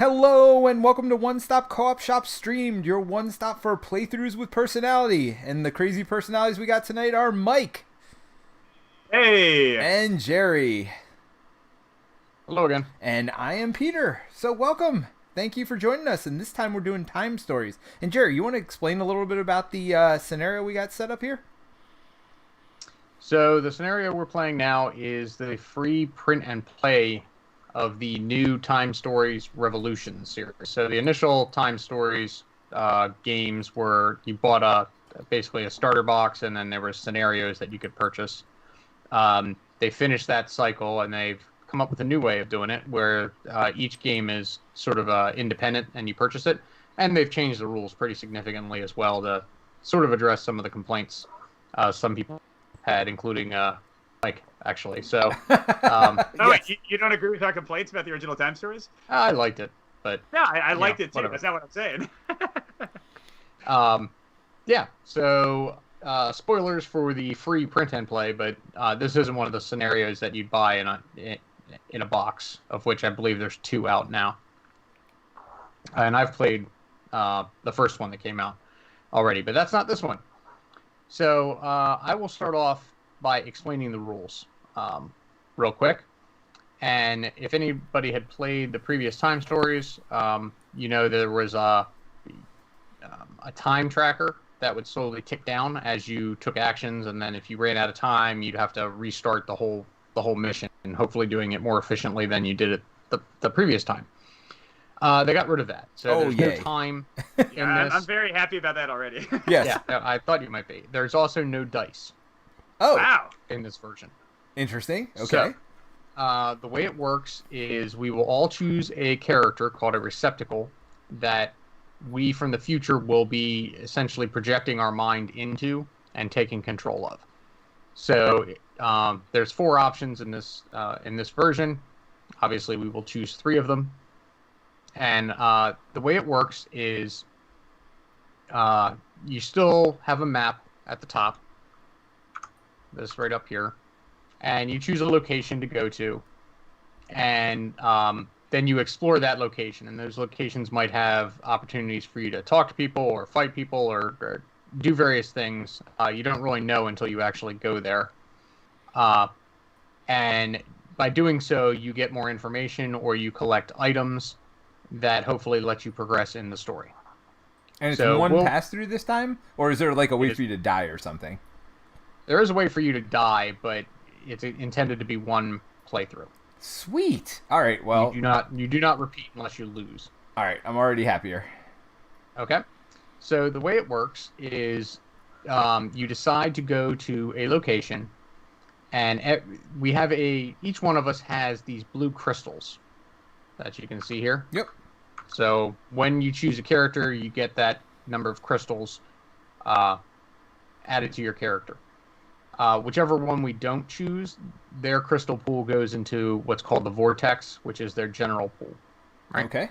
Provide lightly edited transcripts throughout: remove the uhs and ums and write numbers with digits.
Hello and welcome to One Stop Co-op Shop Streamed, your one stop for playthroughs with personality. And the crazy personalities we got tonight are Mike Hey! and Jerry. Hello again. And I am Peter. So welcome. Thank you for joining us. And this time we're doing time stories. And Jerry, you want to explain a little bit about the scenario we got set up here? So the scenario we're playing now is the free print and play of the new Time Stories Revolution series. So the initial Time Stories games were you bought basically a starter box, and then there were scenarios that you could purchase. They finished that cycle, and they've come up with a new way of doing it, where each game is sort of independent, and you purchase it. And they've changed the rules pretty significantly as well to sort of address some of the complaints some people had, including Mike, actually. So, Yes. You don't agree with our complaints about the original Time Stories? I liked it, but Yeah, I liked it too. whatever. That's not what I'm saying. Yeah. So, spoilers for the free print and play, but this isn't one of the scenarios that you'd buy in a box, of which I believe there's 2 out now. And I've played the first one that came out already, but that's not this one. So I will start off by explaining the rules real quick. And if anybody had played the previous Time Stories, there was a time tracker that would slowly tick down as you took actions, and then if you ran out of time, you'd have to restart the whole mission, and hopefully doing it more efficiently than you did it the previous time. They got rid of that, so there's no time in Yeah, this. I'm very happy about that already. Yes. Yeah, I thought you might be. There's also no dice Oh, Wow. in this version. interesting. Okay. So, the way it works is we will all choose a character called a receptacle that we from the future will be essentially projecting our mind into and taking control of. So there's 4 options in this version. Obviously, we will choose 3 of them. And the way it works is you still have a map at the top. This right up here. And you choose a location to go to. And then you explore that location. And those locations might have opportunities for you to talk to people or fight people or do various things. You don't really know until you actually go there. And by doing so, you get more information or you collect items that hopefully let you progress in the story. And it's So one we'll- pass through this time? Or is there like a way It is- for you to die or something? There is a way for you to die, but it's intended to be one playthrough. Sweet. All right. Well, You do not repeat unless you lose. all right. I'm already happier. Okay? So the way it works is you decide to go to a location, and each one of us has these blue crystals that you can see here. Yep. So when you choose a character, you get that number of crystals added to your character. Whichever one we don't choose, their crystal pool goes into what's called the vortex, which is their general pool. Right. Okay.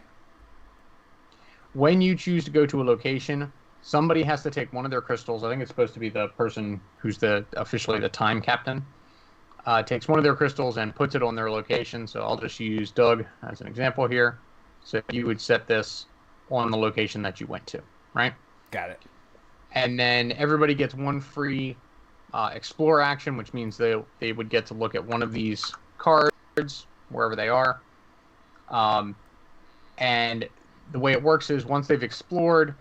When you choose to go to a location, somebody has to take one of their crystals. I think it's supposed to be the person who's officially the time captain. Takes one of their crystals and puts it on their location. So I'll just use Doug as an example here. So you would set this on the location that you went to, right? Got it. And then everybody gets one free explore action, which means they would get to look at one of these cards wherever they are. And the way it works is once they've explored,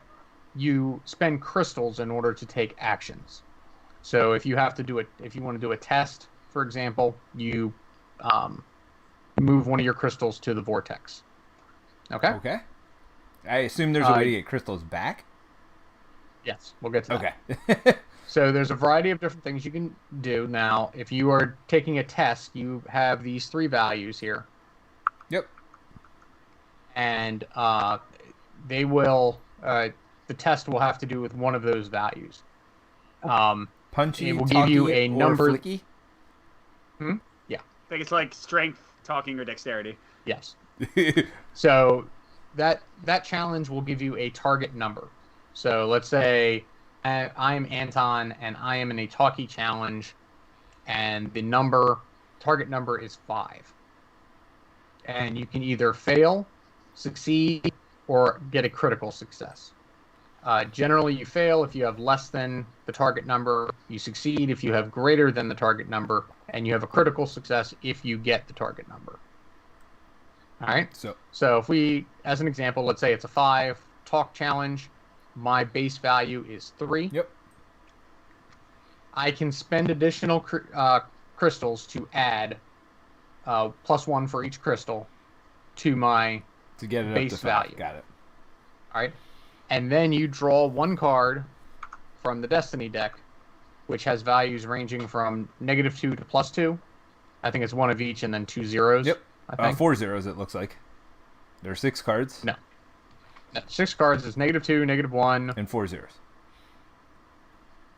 you spend crystals in order to take actions. So if you want to do a test, for example, you move one of your crystals to the vortex. Okay? Okay. I assume there's a way to get crystals back? Yes, we'll get to that. Okay. So there's a variety of different things you can do. Now, if you are taking a test, you have these 3 values here. Yep. And they will... the test will have to do with one of those values. Punchy, It will give you talky, a or number- flicky? I think it's like strength, talking, or dexterity. Yes. So that challenge will give you a target number. So let's say I am Anton, and I am in a talkie challenge, and the target number is 5. And you can either fail succeed, or get a critical success. Generally, you fail if you have less than the target number. You succeed if you have greater than the target number, and you have a critical success if you get the target number. All right. So if we, as an example, let's say it's a 5 talk challenge. My base value is 3. Yep. I can spend additional crystals to add +1 for each crystal to my get it base up to 5. value. Got it. All right. And then you draw 1 card from the Destiny deck, which has values ranging from -2 to +2. I think it's 1 of each and then 2 zeros. Yep. I think. 4 zeros, it looks like. There are 6 cards. No. 6 cards is -2, -1. And 4 zeros.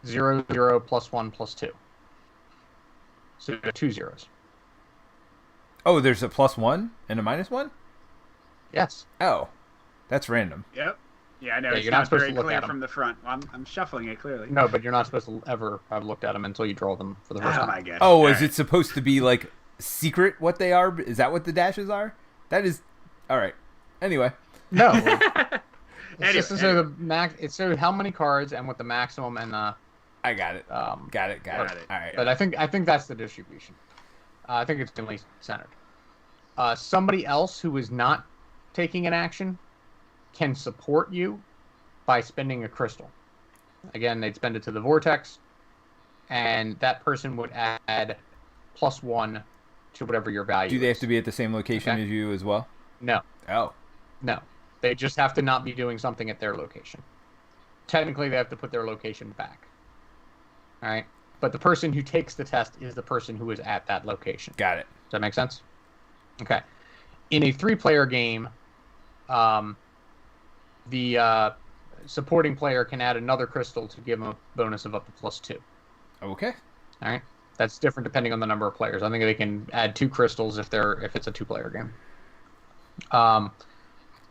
0, 0, +1, +2. So 2 zeros. Oh, there's a +1 and a -1? Yes. Oh. That's random. Yep. Yeah, I know. Yeah, It's you're not not supposed very to look clear at 'em. from the front. Well, I'm shuffling it clearly. No, but you're not supposed to ever have looked at them until you draw them for the first Oh time. my gosh. Oh, All is right. it supposed to be like secret what they are? Is that what the dashes are? That is. All right. Anyway. No. Anyway, It's just so the max. It's so how many cards and what the maximum and the. I got it. Got it. got All it. right. But I think that's the distribution. I think it's evenly centered. Somebody else who is not taking an action can support you by spending a crystal. Again, they'd spend it to the vortex, and that person would add +1 to whatever your value Do they have is. to be at the same location as you as well? No. Oh. No. They just have to not be doing something at their location. Technically, they have to put their location back. All right? But the person who takes the test is the person who is at that location. Got it. Does that make sense? Okay. In a 3-player game, the supporting player can add another crystal to give them a bonus of up to +2. Okay. All right? That's different depending on the number of players. I think they can add 2 crystals if it's a 2-player game.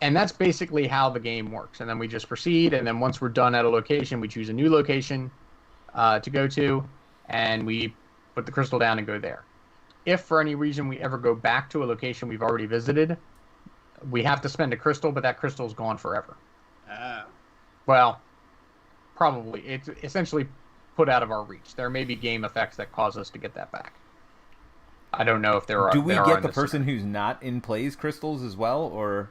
And that's basically how the game works. And then we just proceed, and then once we're done at a location, we choose a new location to go to, and we put the crystal down and go there. If for any reason we ever go back to a location we've already visited, we have to spend a crystal, but that crystal is gone forever. Oh. Well, probably. It's essentially put out of our reach. There may be game effects that cause us to get that back. I don't know if there are. Do we there are get in the this person who's not in plays crystals as well, or?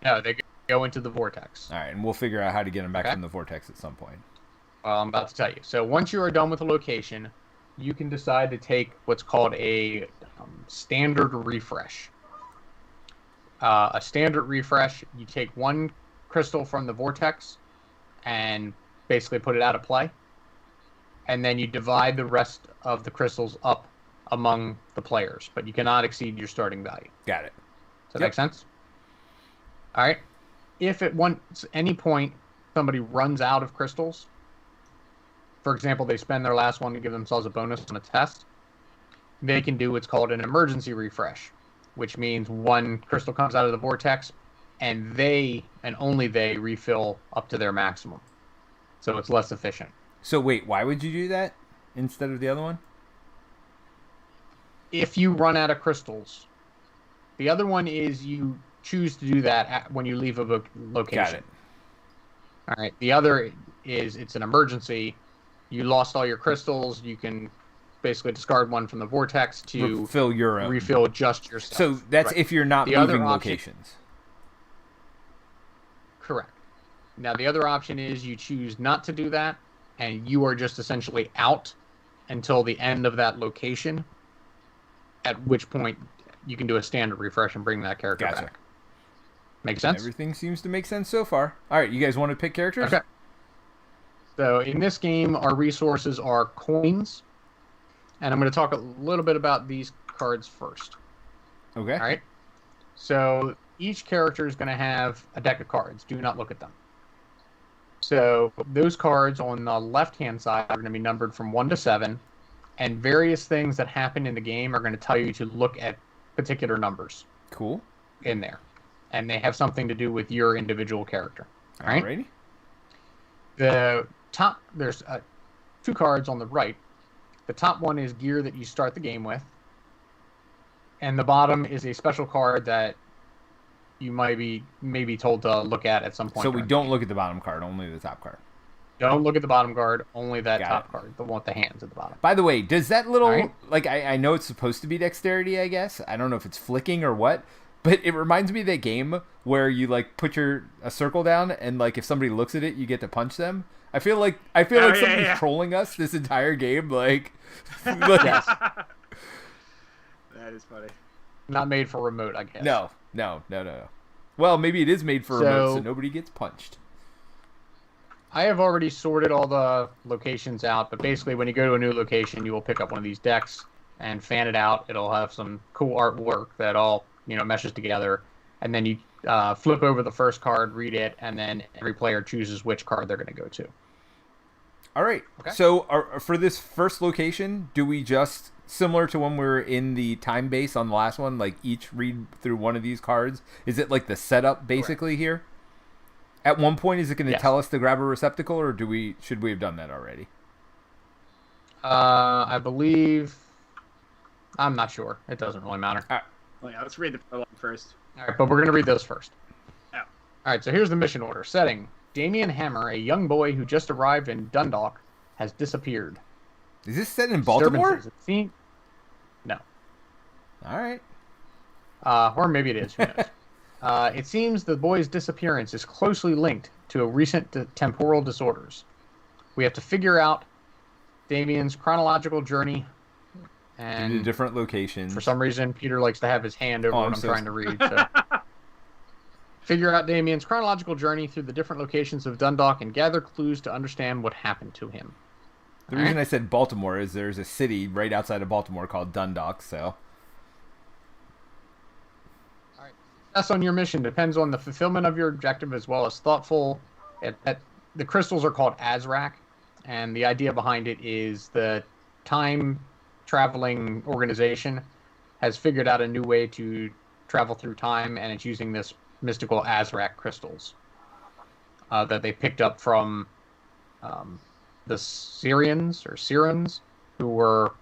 No, they go into the vortex. All right, and we'll figure out how to get them back Okay. from the vortex at some point. Well, I'm about to tell you. So once you are done with a location, you can decide to take what's called a standard refresh. A standard refresh, you take 1 crystal from the vortex and basically put it out of play. And then you divide the rest of the crystals up among the players, but you cannot exceed your starting value. Got it. Does that make sense? All right. If at any point somebody runs out of crystals, for example, they spend their last one to give themselves a bonus on a test, they can do what's called an emergency refresh, which means 1 crystal comes out of the vortex, and they, and only they, refill up to their maximum. So it's less efficient. So wait, why would you do that instead of the other one? If you run out of crystals, the other one is you choose to do that when you leave a location. Got it. All right. The other is it's an emergency. You lost all your crystals. You can basically discard 1 from the vortex to refill your own. refill just yourself. So that's Right. if you're not The other moving option- locations. Correct. Now, the other option is you choose not to do that, and you are just essentially out until the end of that location, at which point you can do a standard refresh and bring that character Gotcha. back. Make sense? Everything seems to make sense so far. All right, you guys want to pick characters? Okay. So in this game, our resources are coins, and I'm going to talk a little bit about these cards first. Okay. All right. So each character is going to have a deck of cards. Do not look at them. So those cards on the left-hand side are going to be numbered from 1 to 7, and various things that happen in the game are going to tell you to look at particular numbers Cool. in there, and they have something to do with your individual character. All right. Alrighty. The top, there's 2 cards on the right. The top one is gear that you start the game with, and the bottom is a special card that you might be maybe told to look at some point. So we don't look at the bottom card, only the top card. Don't look at the bottom card, only that Got top it. card, the one with the hands at the bottom. By the way, does that little Alright. like I know it's supposed to be dexterity, I guess. I don't know if it's flicking or what, but it reminds me of that game where you like put a circle down and like if somebody looks at it, you get to punch them. I feel like somebody's trolling us this entire game. Like, Yes. That is funny. Not made for remote, I guess. No. Well, maybe it is made for remote, so nobody gets punched. I have already sorted all the locations out, but basically when you go to a new location, you will pick up one of these decks and fan it out. It'll have some cool artwork that all, meshes together. And then you flip over the first card, read it, and then every player chooses which card they're going to go to. All right. Okay. So for this first location, do we just, similar to when we were in the time base on the last one, like each read through one of these cards? Is it like the setup basically here? At one point, is it going to tell us to grab a receptacle, or should we have done that already? I believe... I'm not sure. It doesn't really matter. Well, yeah, let's read the prologue first. All right, but we're going to read those first. Oh. All right, so here's the mission order. Setting. Damien Hammer, a young boy who just arrived in Dundalk, has disappeared. Is this set in Baltimore? No. All right. Or maybe it is. Who knows? It seems the boy's disappearance is closely linked to a recent temporal disorders. We have to figure out Damien's chronological journey. And in different locations. For some reason, Peter likes to have his hand over what I'm trying to read. So. Figure out Damien's chronological journey through the different locations of Dundalk and gather clues to understand what happened to him. The reason I said Baltimore is there's a city right outside of Baltimore called Dundalk, so... Success on your mission depends on the fulfillment of your objective as well as thoughtful. The crystals are called Azrak, and the idea behind it is the time-traveling organization has figured out a new way to travel through time, and it's using this mystical Azrak crystals that they picked up from the Sirens, who were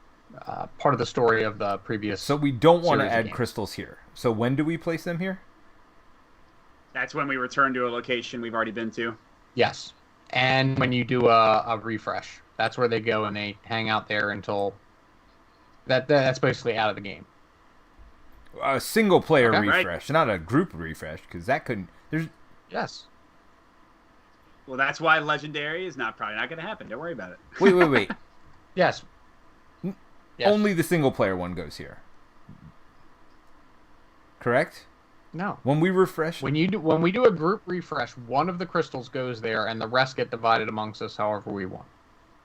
part of the story of the previous. So we don't want to add crystals here. So when do we place them here? That's when we return to a location we've already been to. Yes. And when you do a refresh, that's where they go and they hang out there until that's basically out of the game. A single player refresh, not a group refresh, because that couldn't. Yes. Well, that's why Legendary is probably not going to happen. Don't worry about it. Wait. Yes. Only the single player one goes here. Correct? No. When we refresh, when we do a group refresh, one of the crystals goes there, and the rest get divided amongst us however we want.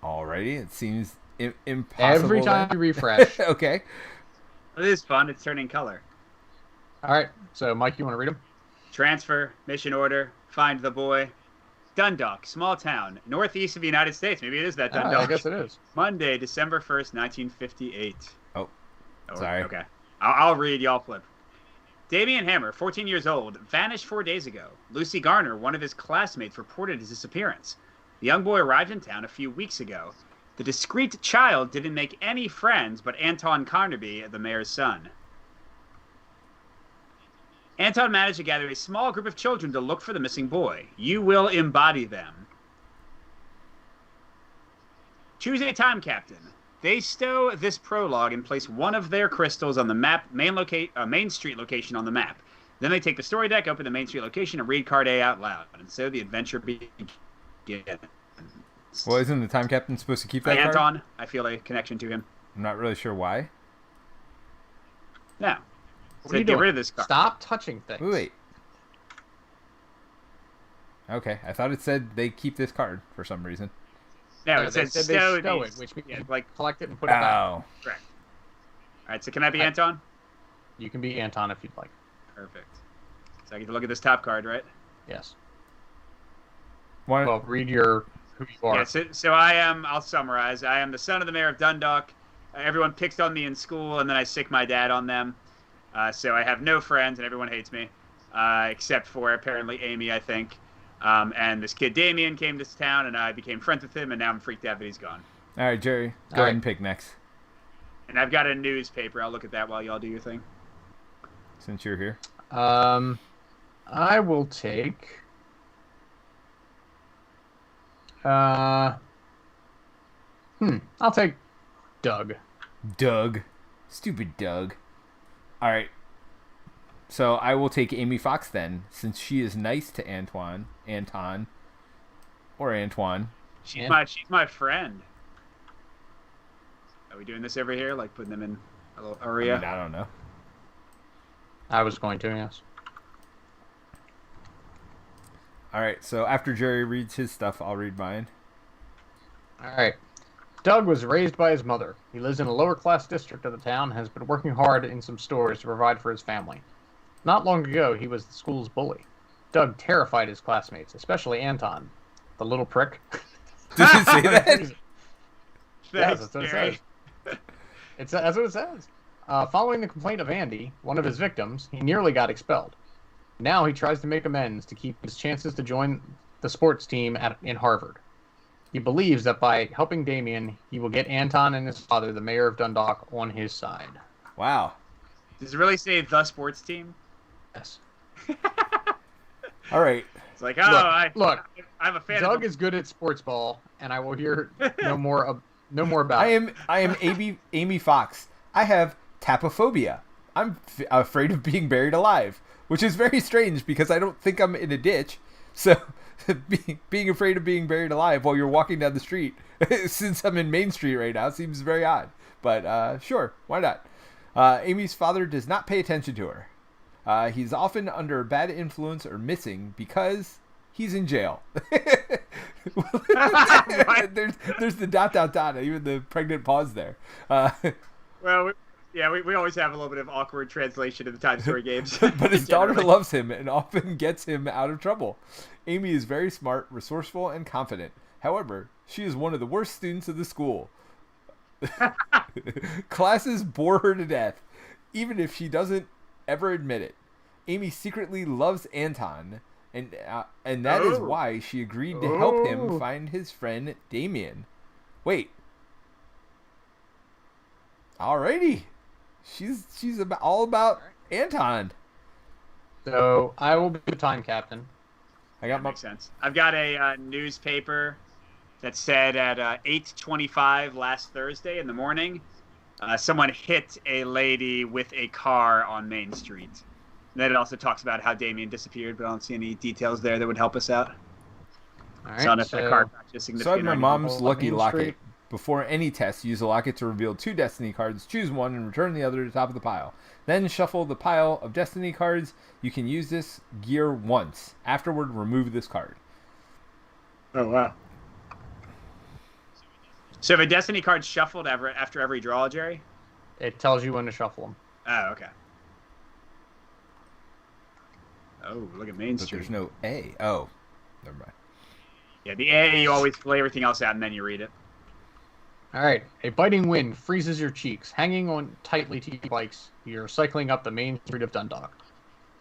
Alrighty, it seems impossible. Every time you refresh. Okay. It is fun. It's turning color. All right. So, Mike, you want to read them? Transfer, mission order, find the boy. Dundalk, small town, northeast of the United States. Maybe it is that Dundalk. I guess it is. Monday, December 1st, 1958. Oh, sorry. Okay. I'll read. Y'all flip. Damien Hammer, 14 years old, vanished 4 days ago. Lucy Garner, one of his classmates, reported his disappearance. The young boy arrived in town a few weeks ago. The discreet child didn't make any friends but Anton Carnaby, the mayor's son. Anton managed to gather a small group of children to look for the missing boy. You will embody them. Choose a time captain. They stow this prologue and place one of their crystals on the map, main street location on the map. Then they take the story deck, open the main street location, and read card A out loud. And so the adventure begins. Well, isn't the time captain supposed to keep that card? Anton, I feel a connection to him. I'm not really sure why. No. What are you get doing? rid of this card. Stop touching things. Wait. Okay, I thought it said they keep this card for some reason. No, No, it they said said they stow it, which means collect it and put it back. Oh. Correct. All right, so can I be Anton? You can be Anton if you'd like. Perfect. So I get to look at this top card, right? Yes. Why? Well, read who you are. Yeah, so I am, I'll summarize. I am the son of the mayor of Dundalk. Everyone picked on me in school, and then I sicked my dad on them. So I have no friends, and everyone hates me, except for apparently Amy, I think. And this kid Damien came to this town, and I became friends with him, and now I'm freaked out that he's gone. All right, Jerry, go ahead and pick next. And I've got a newspaper. I'll look at that while y'all do your thing. Since you're here. I will take. Uh, I'll take Doug. Doug. Stupid Doug. All right. So I will take Amy Fox then, since she is nice to Anton, or Antoine. She's my friend. Are we doing this over here? Like putting them in a little area? I don't know. I was going to, yes. All right. So after Jerry reads his stuff, I'll read mine. All right. Doug was raised by his mother. He lives in a lower-class district of the town and has been working hard in some stores to provide for his family. Not long ago, he was the school's bully. Doug terrified his classmates, especially Anton, the little prick. Did you say that? Yes, that's what it says. That's what it says. Following the complaint of Andy, one of his victims, he nearly got expelled. Now he tries to make amends to keep his chances to join the sports team in Harvard. He believes that by helping Damien, he will get Anton and his father, the mayor of Dundalk, on his side. Wow. Does it really say the sports team? Yes. All right. It's like, I'm a fan. Doug is good at sports ball, and I will hear no more about it. I am Amy Fox. I have tapophobia. I'm afraid of being buried alive, which is very strange because I don't think I'm in a ditch. So being afraid of being buried alive while you're walking down the street, since I'm in Main Street right now, seems very odd. But sure, why not? Amy's father does not pay attention to her. He's often under bad influence or missing because he's in jail. there's the ... even the pregnant pause there. Well, we always have a little bit of awkward translation in the Time Story games. But his daughter loves him and often gets him out of trouble. Amy is very smart, resourceful, and confident. However, she is one of the worst students of the school. Classes bore her to death, even if she doesn't ever admit it. Amy secretly loves Anton, and that is why she agreed to help him find his friend Damien. Wait. Alrighty. She's all about Anton. So I will be the time captain. Makes sense. I've got a newspaper that said at 8:25 last Thursday in the morning, someone hit a lady with a car on Main Street. And then it also talks about how Damien disappeared, but I don't see any details there that would help us out. All right, so if the car crash is significant. So I have my mom's lucky Main locket. Street. Before any test, use a locket to reveal 2 destiny cards. Choose one and return the other to the top of the pile. Then shuffle the pile of destiny cards. You can use this gear once. Afterward, remove this card. Oh, wow. So if a destiny card's shuffled after every draw, Jerry? It tells you when to shuffle them. Oh, okay. Oh, look at Main But Street. there's no A. Oh, never mind. Yeah, the A, you always play everything else out and then you read it. All right. A biting wind freezes your cheeks. Hanging on tightly to your bikes, you're cycling up the main street of Dundalk.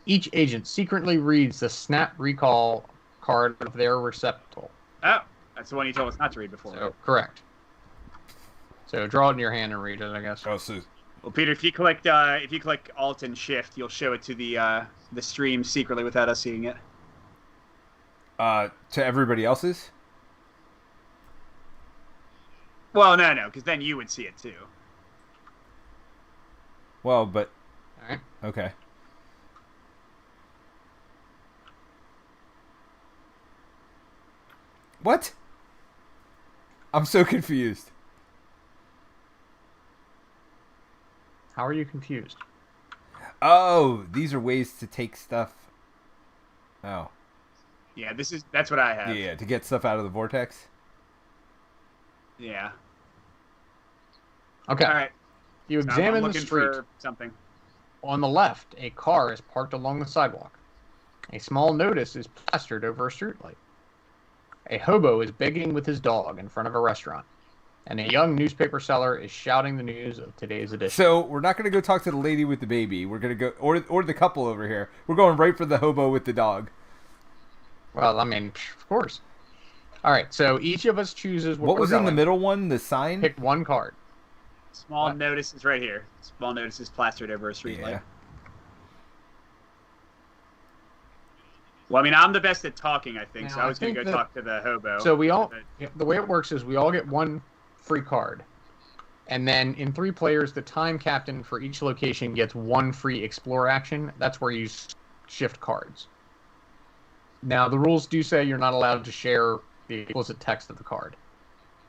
Each agent secretly reads the snap recall card of their receptacle. Oh, that's the one you told us not to read before. So, correct. So draw it in your hand and read it, I guess. Oh, so Well, Peter, if you click Alt and Shift, you'll show it to the stream secretly without us seeing it. to everybody else's? Well, no, because then you would see it too. Well, but All right. okay. What? I'm so confused. How are you confused? Oh, these are ways to take stuff. Oh. Yeah, that's what I have. Yeah, to get stuff out of the vortex. Yeah. Okay. All right. You So I'm examine the looking street. for something. On the left, a car is parked along the sidewalk. A small notice is plastered over a streetlight. A hobo is begging with his dog in front of a restaurant. And a young newspaper seller is shouting the news of today's edition. So we're not going to go talk to the lady with the baby. We're going to go, or the couple over here. We're going right for the hobo with the dog. Well, I mean, of course. All right, so each of us chooses What was in the middle one? The sign? Pick one card. Small What? notice is right here. Small notice is plastered over a street light. Well, I mean, I'm the best at talking, I think, Now, so I was going to go talk to the hobo. So the way it works is we all get one free card. And then in 3 players, the time captain for each location gets 1 free explore action. That's where you shift cards. Now, the rules do say you're not allowed to share the explicit text of the card.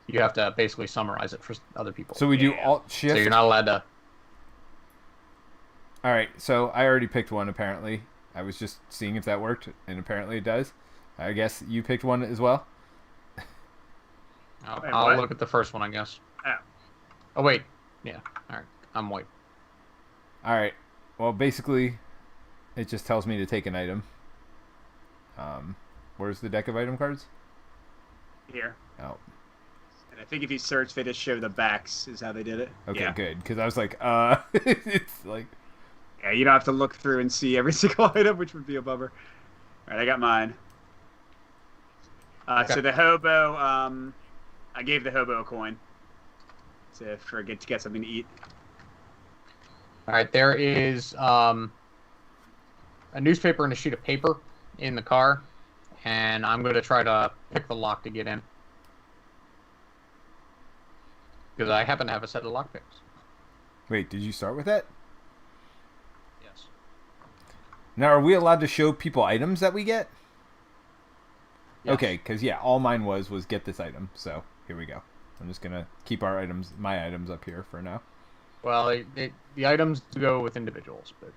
You have to basically summarize it for other people. So we do alt shift. So you're not allowed to... All right, so I already picked one, apparently. I was just seeing if that worked, and apparently it does. I guess you picked one as well? I'll look at the first one, I guess. Oh, wait. Yeah. All right. I'm white. All right. Well, basically, it just tells me to take an item. Where's the deck of item cards? Here. Oh. And I think if you search, they just show the backs is how they did it. Okay, good. Because I was like, it's like... Yeah, you don't have to look through and see every single item, which would be a bummer. All right, I got mine. Okay. So the hobo, I gave the hobo a coin to get something to eat. All right. There is a newspaper and a sheet of paper in the car. And I'm going to try to pick the lock to get in. Because I happen to have a set of lockpicks. Wait, did you start with that? Yes. Now, are we allowed to show people items that we get? Yes. Okay, because, yeah, all mine was get this item. So, here we go. I'm just going to keep my items up here for now. Well, the items go with individuals, but...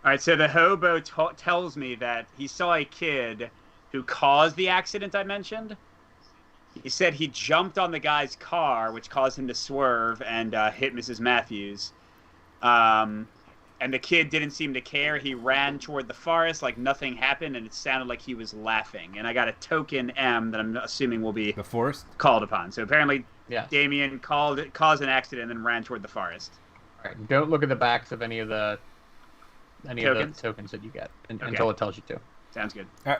All right, so the hobo tells me that he saw a kid who caused the accident I mentioned. He said he jumped on the guy's car, which caused him to swerve and hit Mrs. Matthews. And the kid didn't seem to care. He ran toward the forest like nothing happened, and it sounded like he was laughing. And I got a token M that I'm assuming will be The forest? called upon. So apparently Yes. Damien caused an accident and then ran toward the forest. All right. Don't look at the backs of any of the tokens that you get until it tells you to. Sounds good. All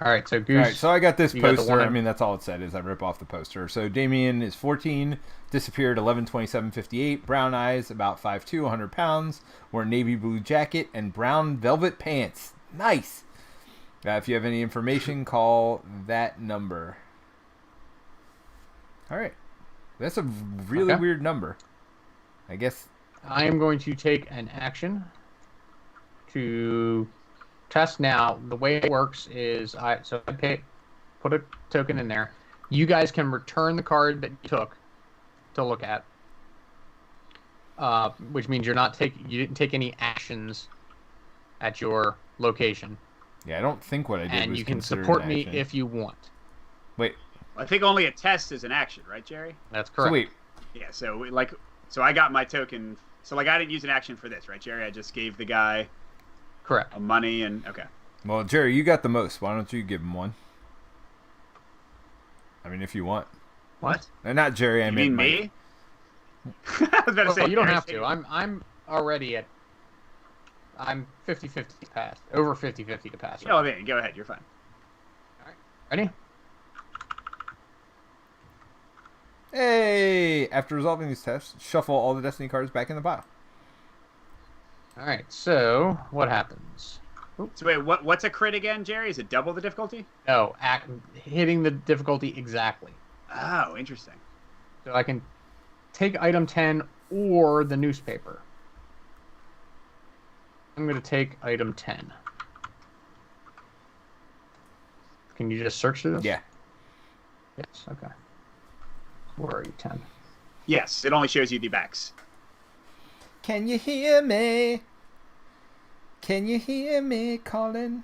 right. So Goose. All right, so I got this you got the poster. one I mean, that's all it said is I rip off the poster. So Damien is 14, disappeared 11/27/58, brown eyes, about 5'2", 100 pounds, wore navy blue jacket and brown velvet pants. Nice. If you have any information, call that number. All right. That's a really weird number. I guess. I am going to take an action to test now. The way it works is put a token in there. You guys can return the card that you took to look at, which means you didn't take any actions at your location. Yeah, I don't think what I did was And you can considered support an me action. if you want. Wait. I think only a test is an action, right, Jerry? That's correct. So wait. Yeah, so I got my token. So I didn't use an action for this, right, Jerry? I just gave the guy Correct. money and okay. Well, Jerry, you got the most. Why don't you give him one? I mean, if you want. What? Not Jerry. I You mean me? I was about to say Well, you don't Jerry. have to. I'm already at. I'm 50-50 to pass. Over 50-50 to pass. Oh, man, go ahead. You're fine. All right. Ready? Hey! After resolving these tests, shuffle all the Destiny cards back in the pile. All right. So what happens? So wait, what's a crit again, Jerry? Is it double the difficulty? No, hitting the difficulty exactly. Oh, interesting. So I can take item 10 or the newspaper. I'm going to take item 10. Can you just search through this? Yeah. Yes. Okay. Where are you, 10? Yes, it only shows you the backs. Can you hear me? Can you hear me calling?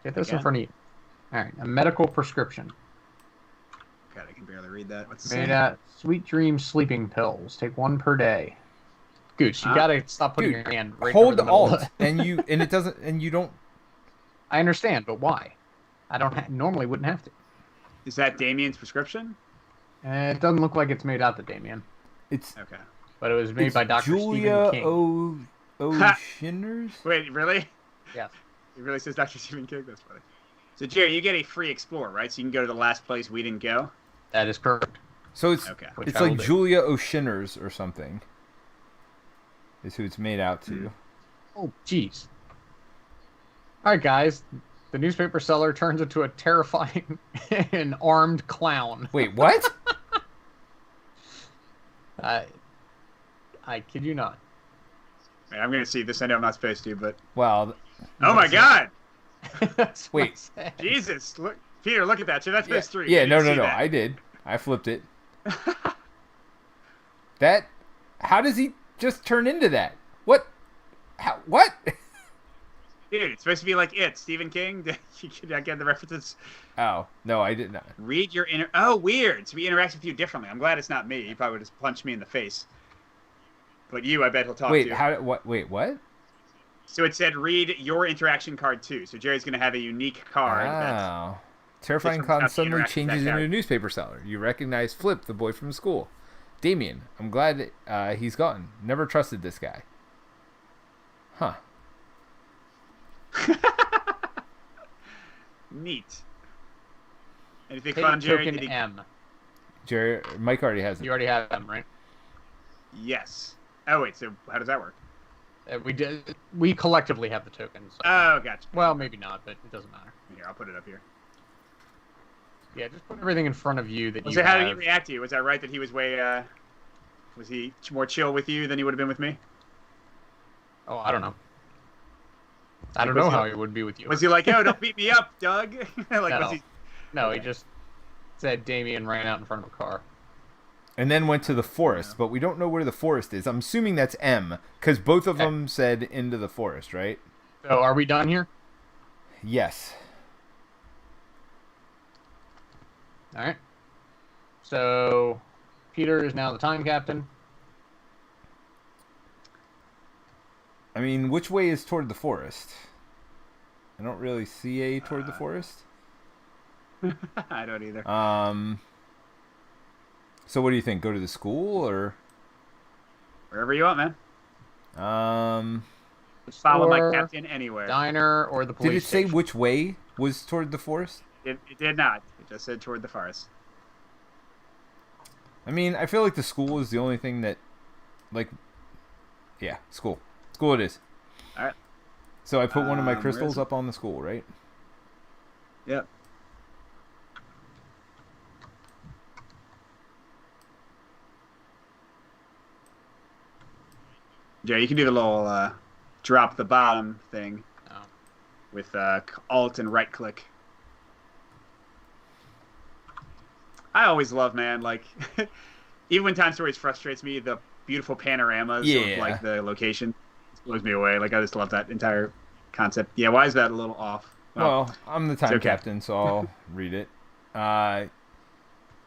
Get this in Again? front of you. All right. A medical prescription. God, I can barely read that. What's it Made say? at Sweet Dream sleeping pills. Take 1 per day. Goose, you gotta stop putting your hand right over Hold the middle of Alt, it. and it doesn't, and you don't. I understand, but why? I don't normally wouldn't have to. Is that Damien's prescription? It doesn't look like it's made out to Damien, It's Okay. but it was made by Dr. Julia Stephen King. O'Shinners. Wait, really? Yes. It really says Dr. Stephen King? That's funny. So, Jerry, you get a free explore, right? So you can go to the last place we didn't go? That is correct. So it's Okay. Which it's I will like do. Julia O'Shinners or something. Is who it's made out to. Oh, jeez. All right, guys. The newspaper seller turns into a terrifying and armed clown. Wait, what? I kid you not. Wait, I'm gonna see this. I know I'm not supposed to, but Well, oh my god, That's what I Wait. said. Jesus! Look, Peter, look at that. So that's yeah, phase 3. yeah, You no, didn't no, see no. that. I did. I flipped it. That. How does he just turn into that? What? How? What? Dude, it's supposed to be like It, Stephen King. You could not get the references. Oh no, I did not. Read your inner. Oh, weird. So he interacts with you differently. I'm glad it's not me. He probably would just punch me in the face. But you, I bet he'll talk Wait, to you. how? What? Wait, what? So it said read your interaction card too. So Jerry's going to have a unique card. Oh. Terrifying different clown stuff to suddenly interact with changes that into guy. a newspaper seller. You recognize Flip, the boy from school. Damien, I'm glad he's gone. Never trusted this guy. Huh. Neat. Anything Take fun, Jerry? token Did he- M. Jerry, Mike already has it. You already have M, right? Yes. Oh, wait. So how does that work? We collectively have the tokens. Oh, gotcha. Well, maybe not, but it doesn't matter. Here, I'll put it up here. Yeah, just put everything in front of you that you So how did he have. react to you? Was that right that he was way, was he more chill with you than he would have been with me? Oh, I don't know. I don't Was know he- how he would be with you. Was he like, yo, don't beat me up, Doug? Like, No. was he... No, he just said Damien ran out in front of a car. And then went to the forest, but we don't know where the forest is. I'm assuming that's M, because both of Okay. them said into the forest, right? So are we done here? Yes. All right. So Peter is now the time captain. I mean, which way is toward the forest? I don't really see a toward the forest. I don't either. So what do you think? Go to the school or Wherever you want, man. Follow my Or captain anywhere. Diner or the police did it say station. which way was toward the forest? It did not. It just said toward the forest. I mean, I feel like the school is the only thing that, like, yeah, school. School it is. All right. So I put one of my where crystals is it? up on the school, right? Yep. Jay, you can do the little drop the bottom thing Oh. with Alt and right click. I always love, man, like, even when Time Stories frustrates me, the beautiful panoramas Yeah. of, like, the location blows me away. Like, I just love that entire concept. Yeah, why is that a little off? Well, I'm the time okay. captain, so I'll read it.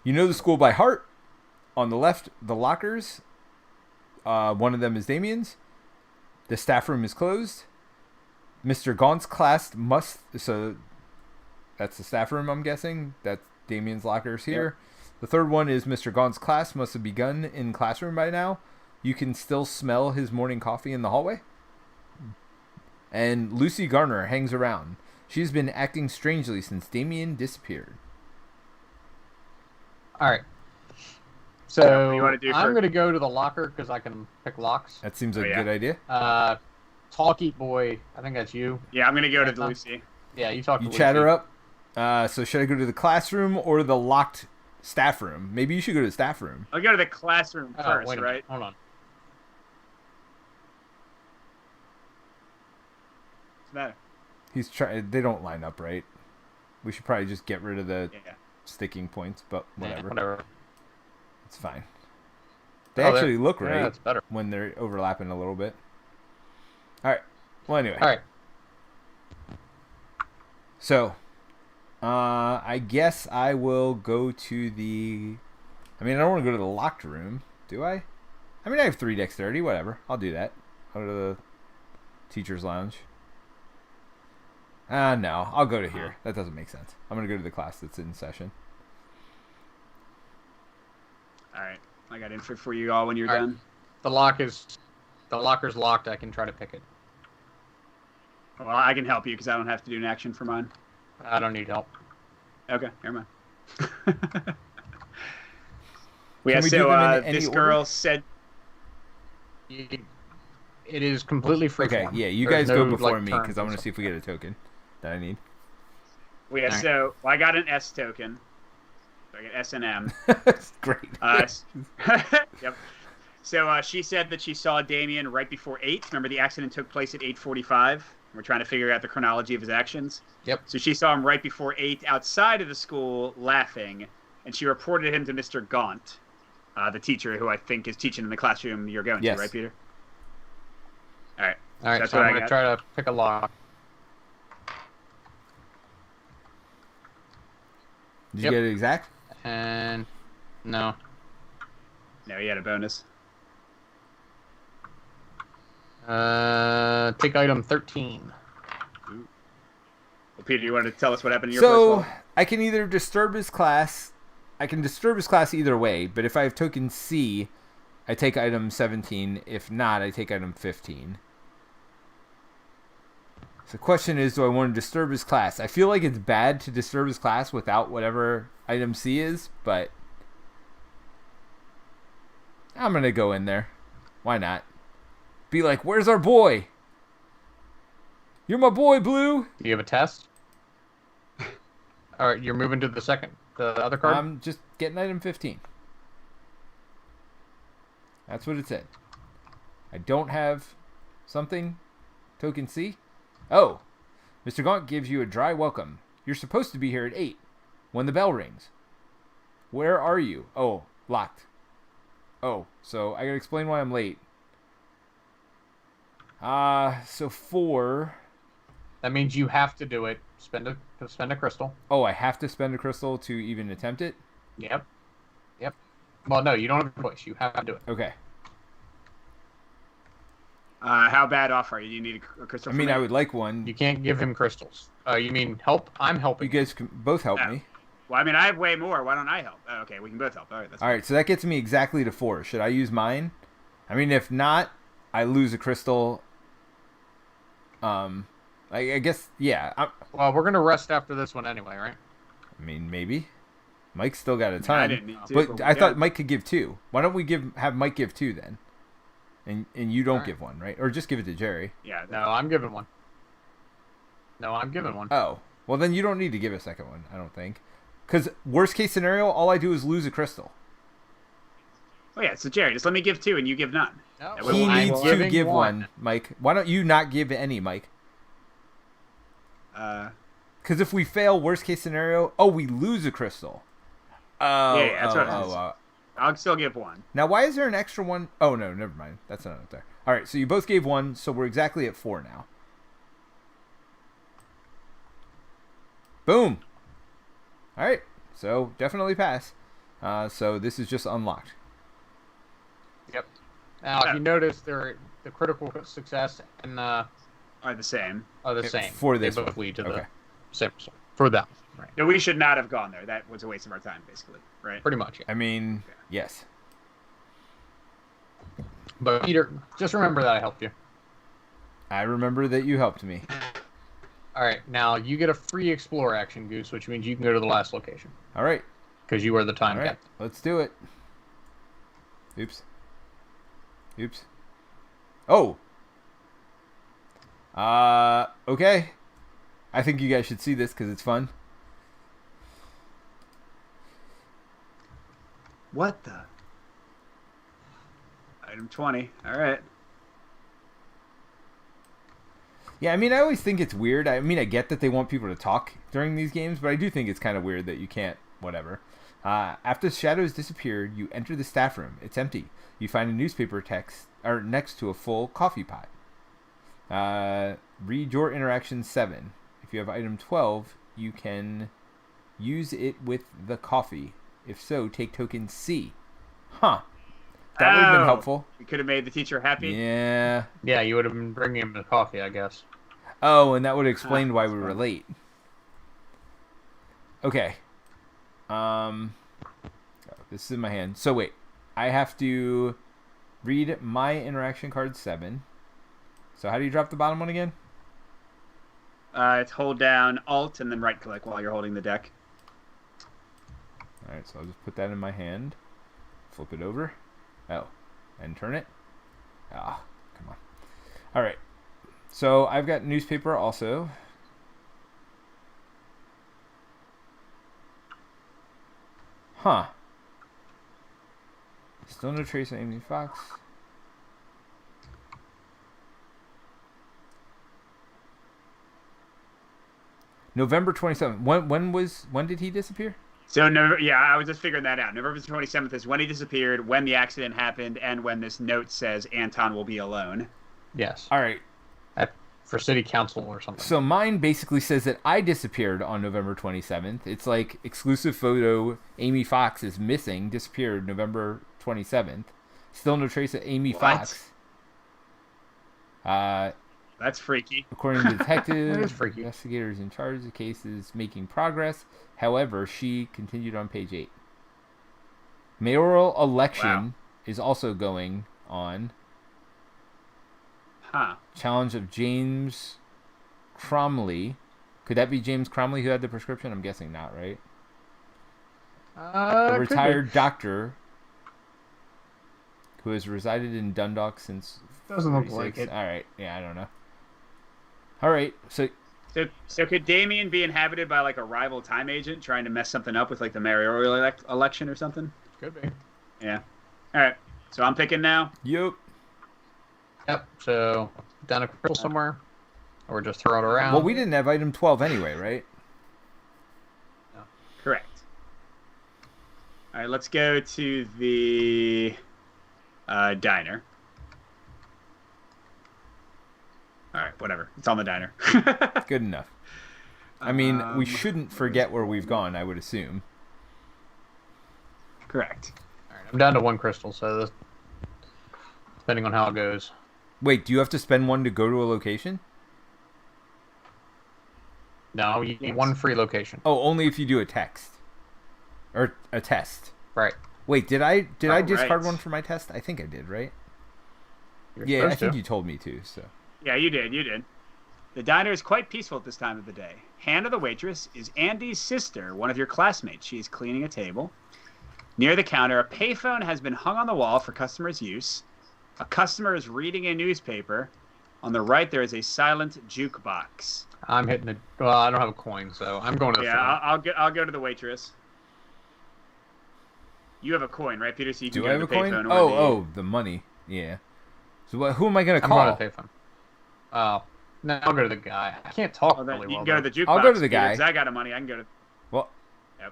You know the school by heart. On the left, the lockers. One of them is Damien's. The staff room is closed. Mr. Gaunt's class must... So that's the staff room, I'm guessing. That's Damien's lockers here. The third one is Mr. Gaunt's class must have begun in classroom by now. You can still smell his morning coffee in the hallway. And Lucy Garner hangs around. She's been acting strangely since Damien disappeared. All right. What So do you wanna do I'm for- going to go to the locker because I can pick locks. That seems like Oh, a yeah. good idea. Talk Eat Boy. I think that's you. Yeah, I'm going to go to Tom? Lucy. Yeah, you talk to You Lucy. chat her up. So should I go to the classroom or the locked staff room? Maybe you should go to the staff room. I'll go to the classroom Oh, first, wait a right? minute. Hold on. What's the matter? He's trying. They don't line up right. We should probably just get rid of the Yeah. sticking points, but whatever. Yeah, whatever. It's fine. They Oh, actually look right Yeah, that's better. when they're overlapping a little bit. All right. Well, anyway. All right. So, I guess I will go to the... I mean, I don't want to go to the locked room, do I? I mean, I have 3 dexterity, whatever. I'll do that. I'll go to the teacher's lounge. No, I'll go to here. That doesn't make sense. I'm going to go to the class that's in session. All right. I got info for you all when you're All right. done. The locker's locked. I can try to pick it. Well, I can help you because I don't have to do an action for mine. I don't need help. Okay, never mind. Can we do them in any this order? girl said, You It is completely free. Okay, yeah, you There's guys go no, before like, me turns because I and want to see stuff. if we get a token that I need. Well, yeah, Alright. so I got an S token. So I get S and M. Great. Yep. So she said that she saw Damien right before 8. Remember, the accident took place at 8:45. We're trying to figure out the chronology of his actions. Yep. So she saw him right before 8 outside of the school laughing, and she reported him to Mr. Gaunt, the teacher who I think is teaching in the classroom you're going Yes. to, right, Peter? All right. All right, That's so what I'm I going to got. try to pick a lock. Did you Yep. get it exact? And no. No, he had a bonus. Take item 13. Well, Peter, you wanted to tell us what happened in your first So level? I can either disturb his class. I can disturb his class either way, but if I have token C, I take item 17. If not, I take item 15. So the question is, do I want to disturb his class? I feel like it's bad to disturb his class without whatever item C is, but I'm going to go in there. Why not? Be like, where's our boy? You're my boy, Blue. Do you have a test? All right, you're moving to the other card? I'm just getting item 15. That's what it said. I don't have something. Token C. Oh, Mr. Gaunt gives you a dry welcome. You're supposed to be here at 8 when the bell rings. Where are you? Oh, locked. Oh, so I gotta explain why I'm late. So 4. That means you have to do it. Spend a crystal. Oh, I have to spend a crystal to even attempt it? Yep. Well, no, you don't have a choice. You have to do it. Okay. How bad off are you? Do you need a crystal? I from mean, me? I would like one. You can't give him crystals. You mean help? I'm You helping. guys can both help Oh. me. Well, I mean, I have way more. Why don't I help? Oh, okay, we can both help. All right, that's All right, so that gets me exactly to 4. Should I use mine? I mean, if not, I lose a crystal. I guess, yeah. Well, we're gonna rest after this one anyway, right? I mean, maybe. Mike's still got a I ton. didn't need to, but we I thought can. Mike could give 2. Why don't we have Mike give 2 then? And you don't Alright. give one, right? Or just give it to Jerry. Yeah. No, I'm giving one. Oh. Well, then you don't need to give a second one, I don't think. Because worst case scenario, all I do is lose a crystal. Oh yeah. So Jerry, just let me give 2 and you give none. No, That way He I'm needs to giving give one, Mike. Why don't you not give any, Mike? Because if we fail, worst case scenario, we lose a crystal. Oh, Yeah, that's what it is. I'll still give 1. Now, why is there an extra one? Oh, no, never mind. That's not up there. All right, so you both gave 1, so we're exactly at 4 now. Boom. All right, so definitely pass. So this is just unlocked. Yep. Now, if you notice, the critical success and Are the same. are the same. For this They both one. lead to Okay. the same result. For that one, right? No, we should not have gone there. That was a waste of our time, basically. Right. Pretty much. Yeah. I mean, yes. But Peter, just remember that I helped you. I remember that you helped me. All right. Now you get a free explore action, Goose, which means you can go to the last location All right. because you are the time All right. captain. Let's do it. Oops. Oh. Okay. I think you guys should see this because it's fun. What the? Item 20. All right. Yeah, I mean, I always think it's weird. I mean, I get that they want people to talk during these games, but I do think it's kind of weird that you can't, whatever. After the shadows disappeared, you enter the staff room. It's empty. You find a newspaper text next to a full coffee pot. Read your interaction 7. If you have item 12, you can use it with the coffee. If so, take token C. Huh. That would have been helpful. We could have made the teacher happy. Yeah. Yeah, you would have been bringing him the coffee, I guess. Oh, and that would have explained why we were late. Okay. This is in my hand. So wait, I have to read my interaction card 7. So how do you drop the bottom one again? It's hold down Alt and then right click while you're holding the deck. All right, so I'll just put that in my hand. Flip it over. Oh, and turn it. Ah, come on. All right. So I've got newspaper also. Huh. Still no trace of Amy Fox. November 27th. When did he disappear? So no, yeah, I was just figuring that out. November 27th is when he disappeared, when the accident happened, and when this note says Anton will be alone. Yes. All right. For city council or something. So mine basically says that I disappeared on November 27th. It's like exclusive photo. Amy Fox is missing. Disappeared November 27th. Still no trace of Amy Fox. That's freaky. According to detectives, That is freaky. investigators in charge of the case is making progress. However, she continued on page 8. Mayoral election is also going on. Huh. Challenge of James Cromley. Could that be James Cromley who had the prescription? I'm guessing not, right? A retired doctor who has resided in Dundalk since Doesn't look 36. like it. All right. Yeah, I don't know. All right. So could Damien be inhabited by like a rival time agent trying to mess something up with like the mayoral election or something? Could be. Yeah. All right. So I'm picking now. Yep. Yep. So down a crystal somewhere, or just throw it around. Well, we didn't have item 12 anyway, right? Correct. All right. Let's go to the diner. All right. Whatever. It's on the diner. Good enough. I mean, we shouldn't forget where we've gone, I would assume. Correct. All right, I'm down to one crystal, so this, depending on how it goes. Wait, do you have to spend one to go to a location? No, you need one free location. Oh, only if you do a text. Or a test. Right. Wait, did I discard right. one for my test? I think I did, right? You're Yeah, I supposed think to. you told me to, so. Yeah, you did. You did. The diner is quite peaceful at this time of the day. Hannah, the waitress, is Andy's sister, one of your classmates. She is cleaning a table. Near the counter, a payphone has been hung on the wall for customers' use. A customer is reading a newspaper. On the right, there is a silent jukebox. I'm hitting it. Well, I don't have a coin, so I'm going to the Yeah, phone. I'll go to the waitress. You have a coin, right, Peter? So you can Do go I have to a the coin? payphone. Or The money. Yeah. So who am I going to I'm call? going to the payphone. Oh, no, I'll go to the guy. I can't talk Well, then really you well. can go to though. the jukebox. I'll go to the Peter, guy. 'cause I got the money. I can go to. Well,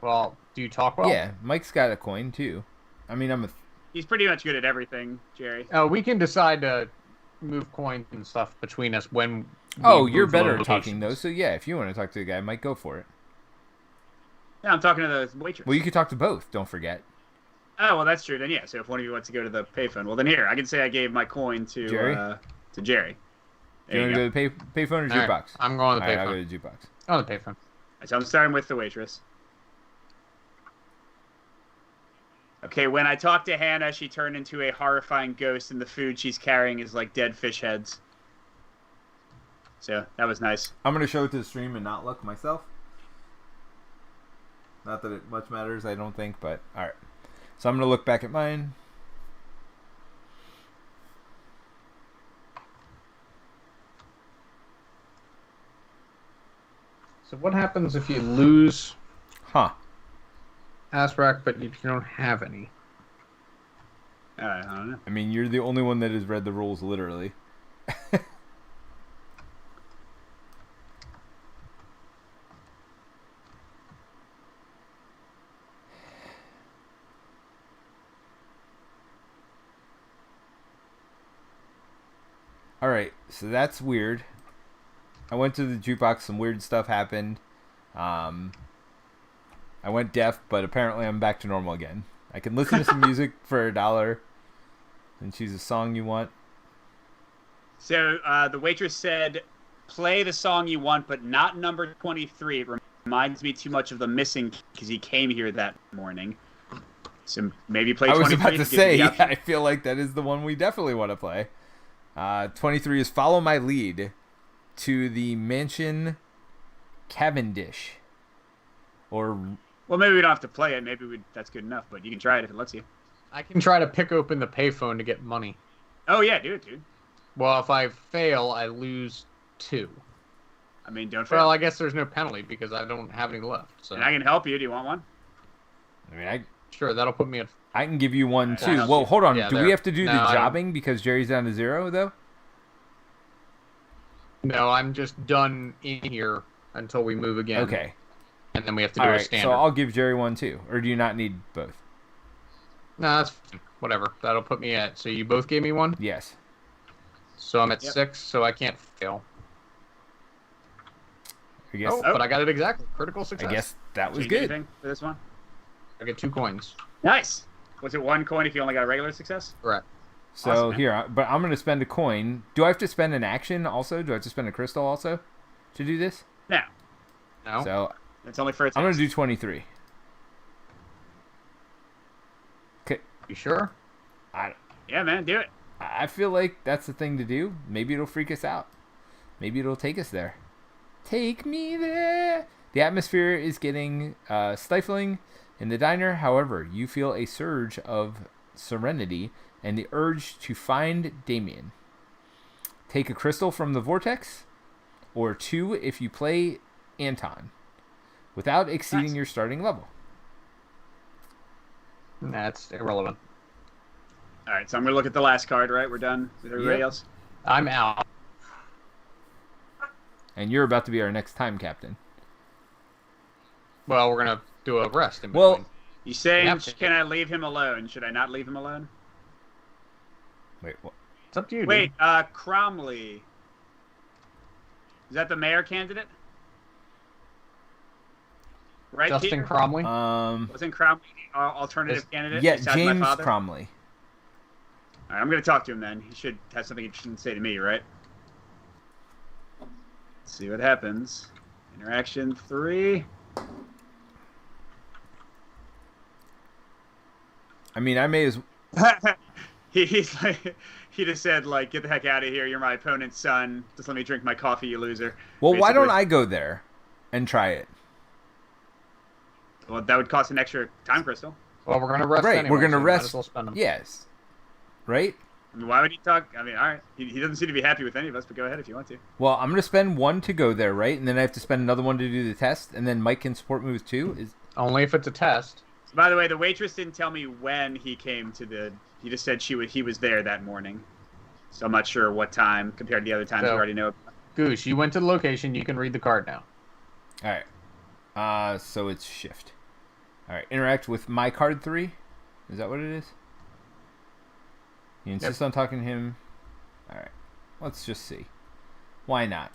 Well, do you talk well? yeah, Mike's got a coin, too. I mean, He's pretty much good at everything, Jerry. We can decide to move coins and stuff between us when. Oh, we you're move better at locations. talking, though. So, yeah, if you want to talk to the guy, Mike, go for it. Yeah, I'm talking to the waitress. Well, you could talk to both, don't forget. Oh, well, that's true. Then, yeah. So if one of you wants to go to the payphone, well, then here, I can say I gave my coin to Jerry? To Jerry. Do you want to go to the payphone or All right, jukebox? I'm going to the All right, I'll payphone. go to the jukebox. Oh, the payphone. So I'm starting with the waitress. Okay, when I talked to Hannah, she turned into a horrifying ghost, and the food she's carrying is like dead fish heads. So that was nice. I'm going to show it to the stream and not look myself. Not that it much matters, I don't think, but all right. So I'm going to look back at mine. So what happens if you lose Huh. aspect, but you don't have any? I don't know. I mean, you're the only one that has read the rules literally. All right, so that's weird. I went to the jukebox. Some weird stuff happened. I went deaf, but apparently I'm back to normal again. I can listen to some music for $1 and choose a song you want. So the waitress said, "Play the song you want, but not number 23. It reminds me too much of the missing because he came here that morning." So maybe play 23. I was about to gives you say, the yeah, option. I feel like that is the one we definitely want to play. 23 is Follow My Lead to the Mansion Cavendish. Or Well, maybe we don't have to play it. Maybe that's good enough, but you can try it if it lets you. I can try to pick open the payphone to get money. Oh, yeah, do it, dude. Well, if I fail, I lose 2. I mean, don't fail. Well, I guess there's no penalty because I don't have any left. So And I can help you. Do you want one? I mean, sure, that'll put me at. I can give you one Alright, too. I'll help Well, you. hold on. Yeah, Do we there. have to do No, the I don't. jobbing because Jerry's down to 0 though? No, I'm just done in here until we move again. Okay. And then we have to All do a right. standard. So I'll give Jerry one too. Or do you not need both? No, that's fine. Whatever. That'll put me at. So you both gave me one. Yes. So I'm at Yep. 6. So I can't fail. I guess. Oh, but I got it exactly. Critical success. I guess that was Change good. anything for this one? I get 2 coins. Nice. Was it 1 coin if you only got a regular success? Correct. So Awesome, man. here, but I'm going to spend a coin. Do I have to spend an action also? Do I have to spend a crystal also to do this? No. No. So It's only for a I'm going test. to do 23. Okay. You sure? Yeah, man, do it. I feel like that's the thing to do. Maybe it'll freak us out. Maybe it'll take us there. Take me there. The atmosphere is getting stifling in the diner. However, you feel a surge of serenity and the urge to find Damien. Take a crystal from the vortex, or 2 if you play Anton, without exceeding Nice. your starting level. That's irrelevant. All right, so I'm going to look at the last card, right? We're done with everybody Yep. else? I'm out. And you're about to be our next time captain. Well, we're gonna do a rest in Well, between. You saying, Yep. can I leave him alone? Should I not leave him alone? Wait, what? It's up to you. Wait, Cromley. Is that the mayor candidate? Right, Justin Peter? Cromley. Wasn't Cromley the alternative candidate? Yeah, besides my James father? Cromley. All right, I'm going to talk to him then. He should have something interesting to say to me, right? Let's see what happens. Interaction 3. I mean, I may as He's like, he just said, like, get the heck out of here. You're my opponent's son. Just let me drink my coffee, you loser. Well, why don't Basically. I go there and try it? Well, that would cost an extra time crystal. Well, we're gonna rest. Right, Anyway, we're gonna so might rest. as well spend them. Yes. Right? I mean, why would he talk? I mean, all right. He doesn't seem to be happy with any of us, but go ahead if you want to. Well, I'm going to spend 1 to go there, right? And then I have to spend another 1 to do the test, and then Mike can support me with 2? Is Only if it's a test. So, by the way, the waitress didn't tell me when he came to the. He just said he was there that morning. So I'm not sure what time compared to the other times So- we already know about. Goose, you went to the location. You can read the card now. All right. So it's shift. All right. Interact with my card 3. Is that what it is? You insist on talking to him. All right. Let's just see. Why not?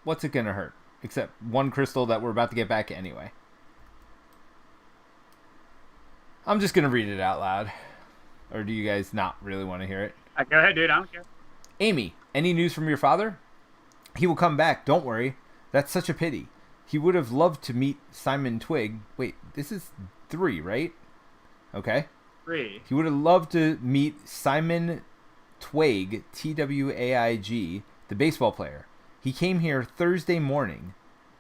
What's it gonna hurt? Except 1 crystal that we're about to get back anyway. I'm just gonna read it out loud. Or do you guys not really want to hear it? Go ahead, dude. I don't care. Amy, any news from your father? He will come back, don't worry. That's such a pity. He would have loved to meet Simon Twig. Wait, this is 3, right? Okay. 3. He would have loved to meet Simon Twig, Twaig, the baseball player. He came here Thursday morning.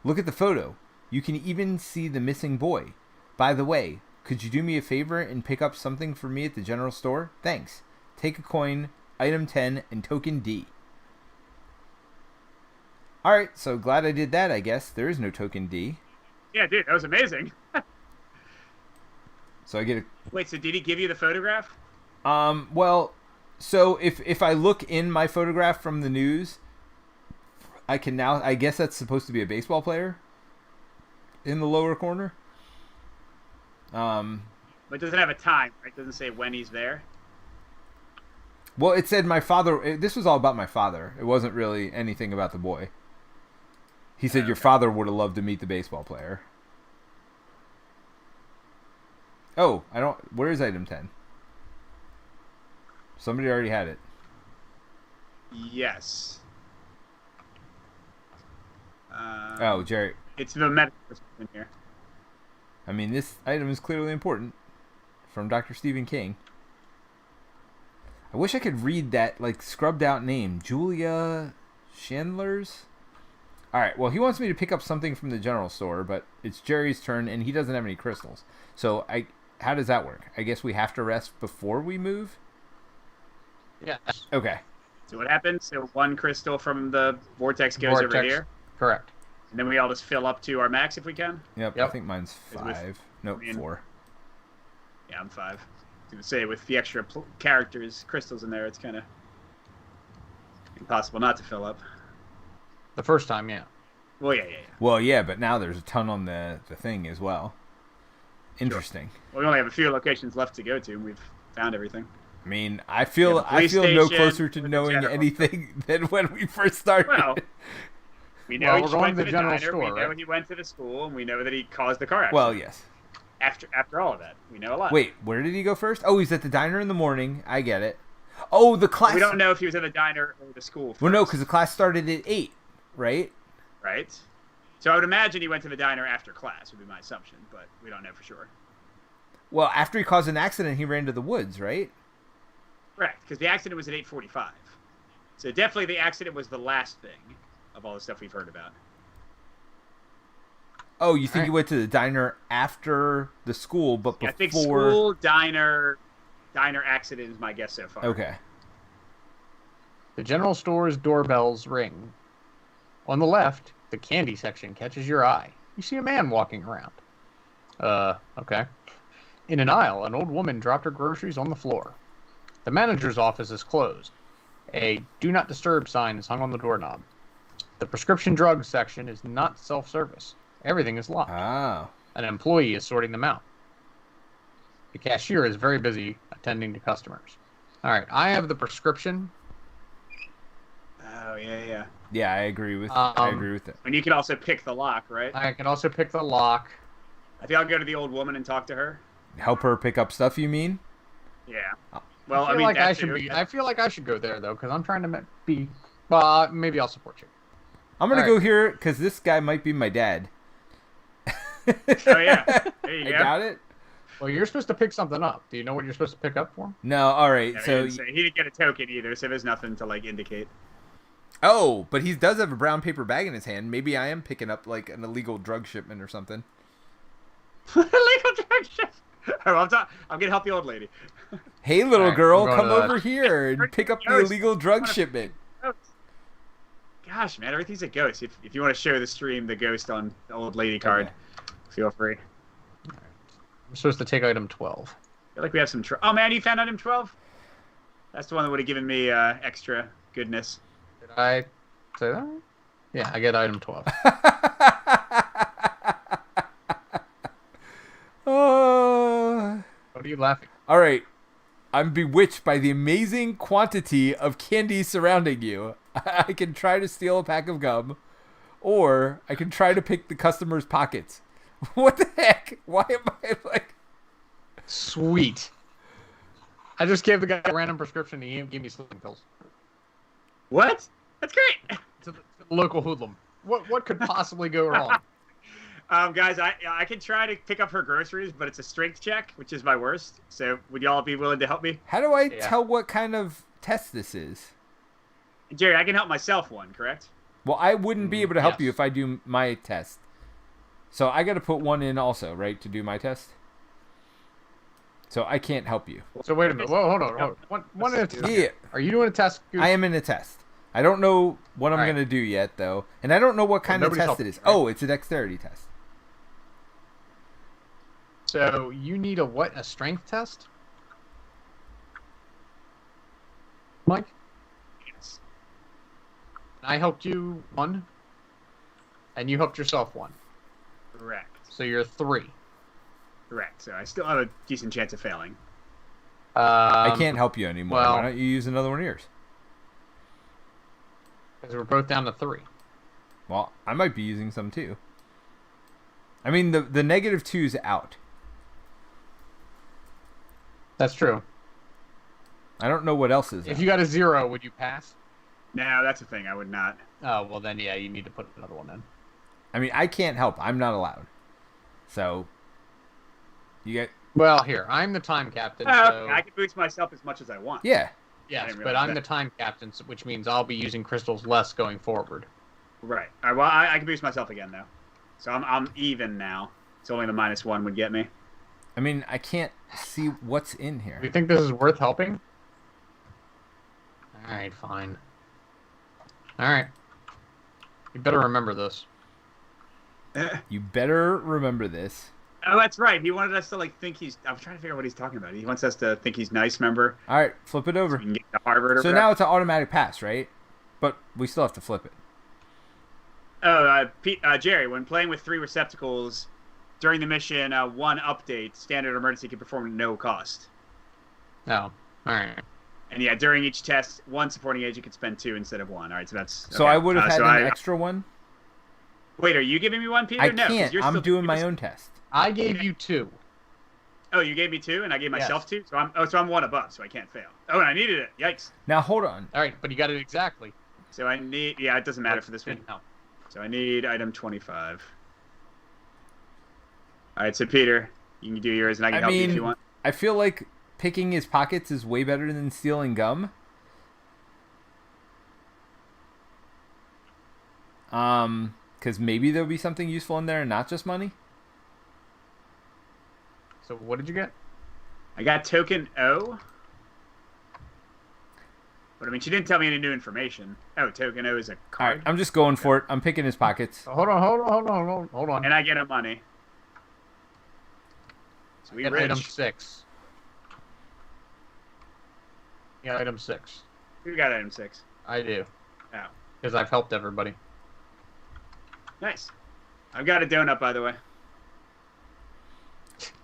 Look at the photo. You can even see the missing boy. By the way, could you do me a favor and pick up something for me at the general store? Thanks. Take a coin, item 10, and token D. Alright, so glad I did that, I guess. There is no token D. Yeah, dude, that was amazing. So I get a... Wait, so did he give you the photograph? Well, so if I look in my photograph from the news, I can now... I guess that's supposed to be a baseball player in the lower corner. But it doesn't have a time, right? It doesn't say when he's there. Well, it said my father... This was all about my father. It wasn't really anything about the boy. He said your father would have loved to meet the baseball player. Oh, I don't... Where is item 10? Somebody already had it. Yes. Oh, Jerry. It's the medical in here. I mean, this item is clearly important. From Dr. Stephen King. I wish I could read that, like, scrubbed out name. Julia Chandler's? Alright, well, he wants me to pick up something from the general store, but it's Jerry's turn, and he doesn't have any crystals. So, how does that work? I guess we have to rest before we move? Yes. Okay. So what happens? So one crystal from the vortex goes over here. Correct. And then we all just fill up to our max if we can? Yep. I think mine's 5. Nope, I mean, 4. Yeah, I'm 5. I was going to say, with the extra characters, crystals in there, it's kind of impossible not to fill up. The first time, yeah. Well, yeah. Well, yeah, but now there's a ton on the thing as well. Interesting. Sure. Well, we only have a few locations left to go to, and we've found everything. I mean, I feel no closer to knowing anything than when we first started. Well, we know we're going to the general diner, store. We know he went to the school, and we know that he caused the car accident. Well, yes. After all of that, we know a lot. Wait, where did he go first? Oh, he's at the diner in the morning. I get it. Oh, the class. We don't know if he was at the diner or the school first. Well, no, because the class started at 8, right? Right. So I would imagine he went to the diner after class, would be my assumption, but we don't know for sure. Well, after he caused an accident, he ran to the woods, right? Correct, because the accident was at 8:45. So definitely the accident was the last thing of all the stuff we've heard about. Oh, you think he went to the diner after the school, but before... I think school, diner accident is my guess so far. Okay. The general store's doorbells ring. On the left, the candy section catches your eye. You see a man walking around. Okay. In an aisle, an old woman dropped her groceries on the floor. The manager's office is closed. A "Do Not Disturb" sign is hung on the doorknob. The prescription drugs section is not self-service. Everything is locked. Oh. An employee is sorting them out. The cashier is very busy attending to customers. All right, I have the prescription. Oh, yeah. Yeah, I agree with it. And you can also pick the lock, right? I can also pick the lock. I think I'll go to the old woman and talk to her. Help her pick up stuff, you mean? Yeah. Well, I feel like I should go there though, because I'm trying to be. Well, maybe I'll support you. I'm gonna go here because this guy might be my dad. Oh yeah, there you go. I got it. Well, you're supposed to pick something up. Do you know what you're supposed to pick up for him? No. All right. No, so he didn't get a token either, so there's nothing to indicate. Oh, but he does have a brown paper bag in his hand. Maybe I am picking up like an illegal drug shipment or something. Illegal drug shipment. I'm gonna help the old lady. Hey, little girl, come over here and pick up the illegal drug shipment. Gosh, man, everything's a ghost. If you want to show the stream the ghost on the old lady card, feel free. I'm supposed to take item 12. I feel like we have some... Oh, man, you found item 12? That's the one that would have given me extra goodness. Did I say that? Yeah, I get item 12. What are you laughing? All right. I'm bewitched by the amazing quantity of candy surrounding you. I can try to steal a pack of gum, or I can try to pick the customer's pockets. What the heck? Why am I like... Sweet. I just gave the guy a random prescription and he gave me sleeping pills. What? That's great. To the local hoodlum. What could possibly go wrong? Guys, I can try to pick up her groceries, but it's a strength check, which is my worst. So would y'all be willing to help me? How do I tell what kind of test this is? Jerry, I can help myself one, correct? Well, I wouldn't be able to help you if I do my test. So I got to put one in also, right, to do my test? So I can't help you. So wait a minute. Whoa, hold on. One at a time. Yeah. Are you doing a test? Goose? I am in a test. I don't know what I'm going to do yet, though. And I don't know what kind of test it is. Right? Oh, it's a dexterity test. So you need a strength test? Mike? Yes. I helped you 1, and you helped yourself 1. Correct. So you're 3. Correct. So I still have a decent chance of failing. I can't help you anymore. Well, why don't you use another one of yours? Because we're both down to 3. Well, I might be using some too. I mean, the -2's out. That's true. I don't know what else is. If you got a 0, would you pass? No, that's the thing. I would not. Oh, well then, yeah, you need to put another one in. I mean, I can't help. I'm not allowed. So, you get... Well, here, I'm the time captain, so... I can boost myself as much as I want. Yeah. Yes, but I'm the time captain, which means I'll be using crystals less going forward. Right. All right, well, I can boost myself again, though. So I'm even now. It's only the -1 would get me. I mean, I can't see what's in here. Do you think this is worth helping? Alright, fine. Alright. You better remember this. You better remember this. Oh, that's right. He wanted us to like think he's. I'm trying to figure out what he's talking about. He wants us to think he's nice. Remember? All right, flip it So over. we can get to Harvard. Or So whatever. now it's an automatic pass, right? But we still have to flip it. Oh, Jerry, when playing with 3 receptacles during the mission, 1 update, standard emergency can perform at no cost. Oh, alright. And yeah, during each test, 1 supporting agent can spend 2 instead of 1. All right, so that's. So okay. I would have had so an extra one. Wait, are you giving me 1, Peter? I No, 'cause can't. you're I'm still doing my own test. I gave you 2. Oh, you gave me 2, and I gave myself Yes. 2. So I'm 1 above, so I can't fail. Oh, and I needed it. Yikes. Now hold on. Alright, but you got it exactly. So I need. Yeah, it doesn't matter for this one. No. So I need item 25. All right, so Peter, you can do yours, and I can help you if you want. I feel like picking his pockets is way better than stealing gum. Because maybe there'll be something useful in there and not just money. So what did you get? I got token O. But I mean, she didn't tell me any new information. Oh, token O is a All card. right, I'm just going for it. I'm picking his pockets. Hold on. And I get a money. So we Get rich. item 6. Yeah, item 6. Who got item 6? I do. Oh, Because I've helped everybody. nice. I've got a donut, by the way.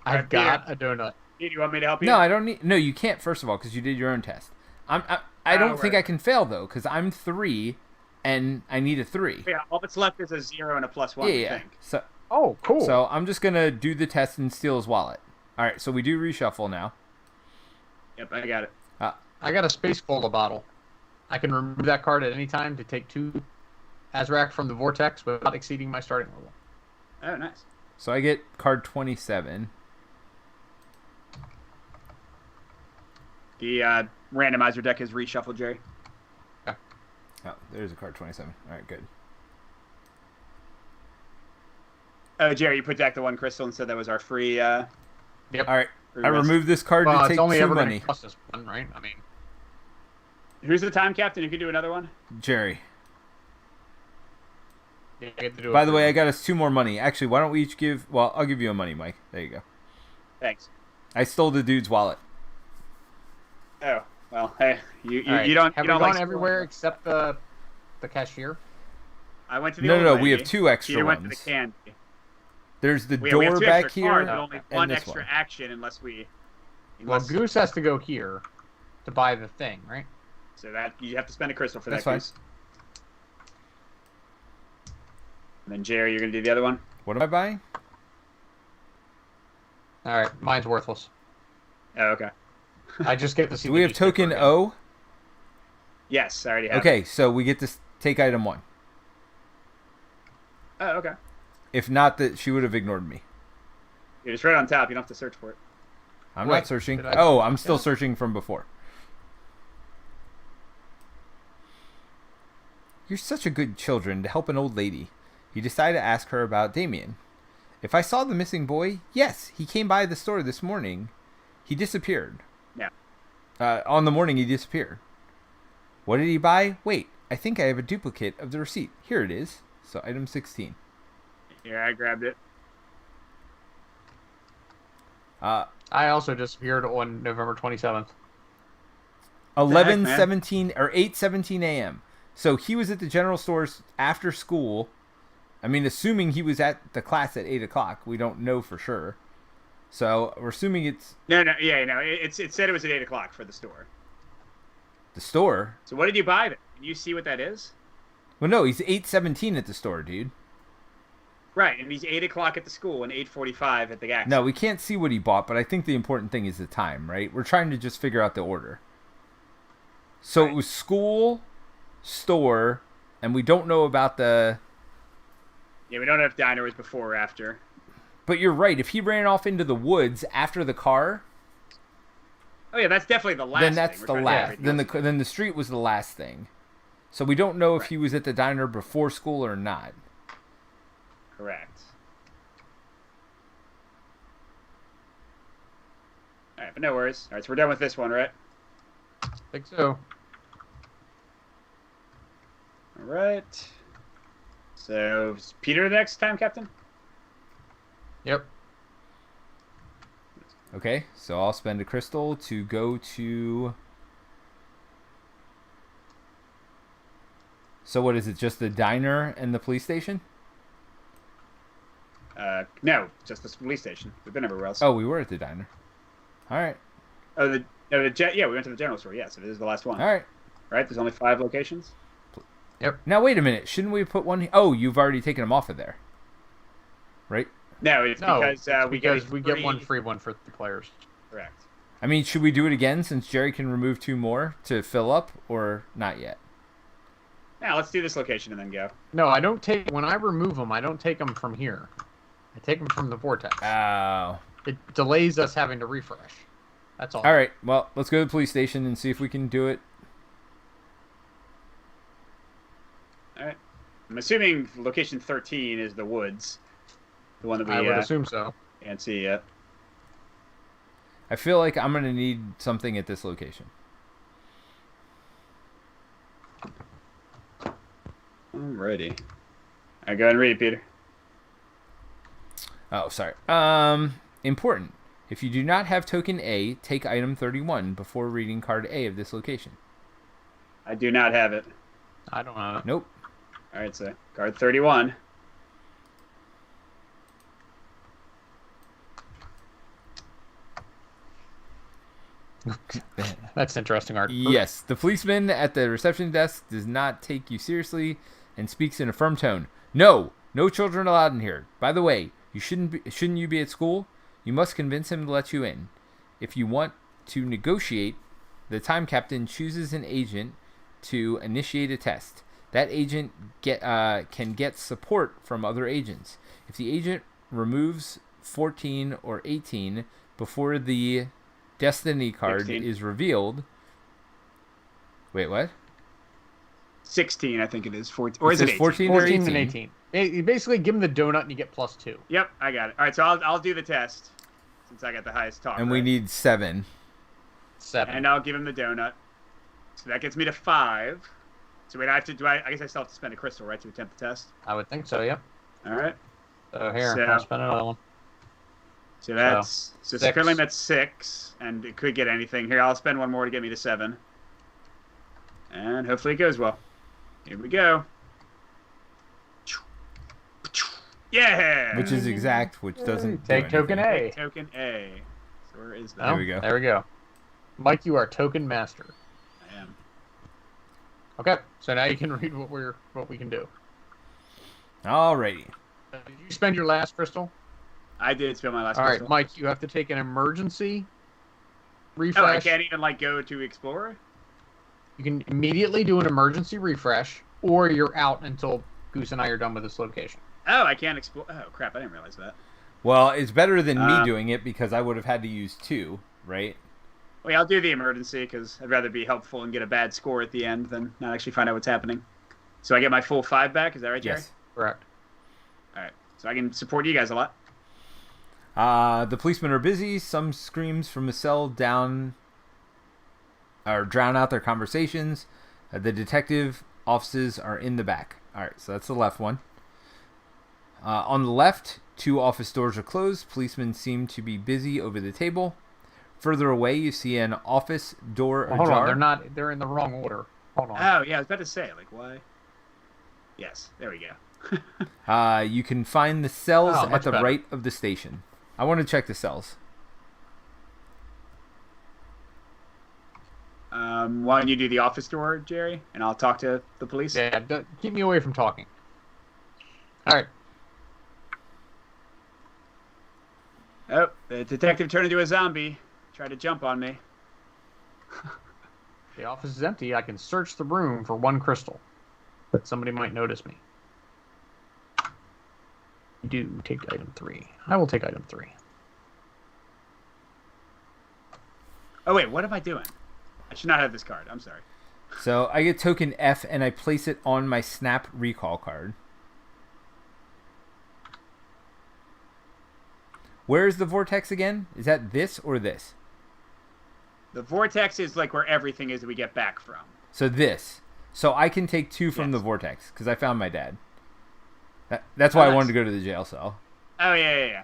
I've got a donut. Do you want me to help you? No, I don't need. No, you can't. First of all, because you did your own test. I don't think right. I can fail though, because I'm 3, and I need a 3. Yeah, all that's left is a 0 and a +1, Yeah. I think. So Oh, cool. So I'm just gonna do the test and steal his wallet. All right, so we do reshuffle now. Yep, I got it. I got a Space Cola bottle. I can remove that card at any time to take 2 Azrak from the Vortex without exceeding my starting level. Oh, nice. So I get card 27. The randomizer deck is reshuffled, Jerry. Oh, there's a card 27. All right, good. Oh, Jerry, you put back the 1 crystal and said that was our free. Yep. All right, free I rest. removed this card Well, to it's take only 2 ever going money. to cost us 1, right? I mean, Who's the time captain? You can do another one. Jerry. you get to do it By the for way, me. I got us 2 more money. Actually, why don't we each give? Well, I'll give you a money, Mike. There you go. Thanks. I stole the dude's wallet. Oh, well, hey, you All right. you don't Have you don't we like gone everywhere except the cashier? I went to the No, old no, we lady. have 2 extra Peter ones. went to the candy. There's the We door have 2 back extra here cards, but only and 1 this extra one. action unless we. Well, Unless, Goose has to go here to buy the thing, right? so that you have to spend a crystal for That's that. fine. Goose. And then Jerry, you're gonna do the other one. What am I buying? All right, mine's worthless. Oh, okay. I just get to see. Do we the have newspaper token again. O? Yes, I already have. Okay, so we get to take item 1. Oh, okay. If not, that she would have ignored me. It's right on top. You don't have to search for it. I'm Wait, not searching. did I- Oh, I'm still Yeah. searching from before. You're such a good children to help an old lady. You decide to ask her about Damien. If I saw the missing boy, yes, he came by the store this morning. He disappeared. Yeah. On the morning he disappeared. What did he buy? Wait, I think I have a duplicate of the receipt. Here it is. So item 16. Here, I grabbed it. I also disappeared on November 27th. 11:17 or 8:17 a.m. So he was at the general stores after school. I mean, assuming he was at the class at 8 o'clock. We don't know for sure. So we're assuming it's No, yeah, no. It said it was at 8 o'clock for the store. the store. So what did you buy then? Can you see what that is? Well, no, he's 8:17 at the store, dude. Right, and he's 8 o'clock at the school and 8:45 at the gas. No, we can't see what he bought, but I think the important thing is the time, right? We're trying to just figure out the order. So Right. it was school, store, and we don't know about the... Yeah, we don't know if diner was before or after. But you're right. If he ran off into the woods after the car, Oh yeah, that's definitely the last. then that's thing. the We're trying to last. figure everything else. Then the street was the last thing. So we don't know if Right. he was at the diner before school or not. Correct. All right, but no worries. All right, so we're done with this one, right? I think so. All right. So, is Peter the next time, Captain? Yep. Okay, so I'll spend a crystal to go to... So what is it, just the diner and the police station? No, just the police station. We've been everywhere else. Oh, we were at the diner. All right. Yeah, we went to the general store. Yes, it is the last one. All right. Right? There's only 5 locations. Yep. Now, wait a minute. Shouldn't we put one... Oh, you've already taken them off of there. Right? No, it's because we get one free one for the players. Correct. I mean, should we do it again since Jerry can remove 2 more to fill up, or not yet? Now, let's do this location and then go. No, I don't take... When I remove them, I don't take them from here. I take them from the vortex. Oh. It delays us having to refresh. That's all. All right. Well, let's go to the police station and see if we can do it. All right. I'm assuming location 13 is the woods. The one that we I would assume so. can't see yet. I feel like I'm going to need something at this location. Alrighty. All right, go ahead and read it, Peter. Oh, sorry. Important. If you do not have token A, take item 31 before reading card A of this location. I do not have it. I don't know. Nope. All right, so card 31. That's interesting art. Yes, the policeman at the reception desk does not take you seriously and speaks in a firm tone. No children allowed in here. By the way, shouldn't you be at school? You must convince him to let you in. If you want to negotiate, the time captain chooses an agent to initiate a test. That agent can get support from other agents. If the agent removes 14 or 18 before the destiny card 16. is revealed. Wait, what? 16, I think it is. 14, or is it 18? 14 or 14 18? and 18. You basically give them the donut and you get +2. Yep, I got it. All right, so I'll do the test since I got the highest talk. And we need 7. 7. And I'll give him the donut. So that gets me to 5. So wait, I guess I still have to spend a crystal, right, to attempt the test? I would think so, yep. All right. So here, So- I'll spend another one. So that's so 6. currently I'm at 6, and it could get anything. Here, I'll spend one more to get me to 7. And hopefully it goes well. Here we go. Yeah! Which is exact, which doesn't Take do token anything. A. Token A. So where is that? Oh, There we go. There we go. Mike, you are token master. I am. Okay, so now you can read what we can do. Alrighty. Did you spend your last crystal? I did spend my last All right, crystal. Mike, you have to take an emergency Oh, refresh. I can't even go to Explorer? You can immediately do an emergency refresh, or you're out until Goose and I are done with this location. Oh, I can't explore. Oh, crap, I didn't realize that. Well, it's better than me doing it because I would have had to use 2, right? Wait, I'll do the emergency because I'd rather be helpful and get a bad score at the end than not actually find out what's happening. So I get my full 5 back, is that right, Jerry? Yes. Correct. All right, so I can support you guys a lot. The policemen are busy. Some screams from a cell drown out their conversations. The detective offices are in the back. All right, so that's the left one. On the left, 2 office doors are closed. Policemen seem to be busy over the table. Further away, you see an office door Well, hold ajar. on, they're in the wrong order. Hold on. Oh, yeah, I was about to say, like, why? Yes, there we go. You can find the cells Oh, at much the better. right of the station. I want to check the cells. Why don't you do the office door, Jerry, and I'll talk to the police? Yeah, keep me away from talking. All right. Oh, the detective turned into a zombie. Tried to jump on me. The office is empty. I can search the room for 1 crystal, but somebody might notice me. You do take item 3. I will take item 3. Oh, wait, what am I doing? I should not have this card. I'm sorry. So I get token F and I place it on my snap recall card. Where is the vortex again? Is that this or this? The vortex is like where everything is that we get back from. So this. So I can take 2 from Yes. the vortex because I found my dad. That's why I wanted to go to the jail cell. Oh, yeah.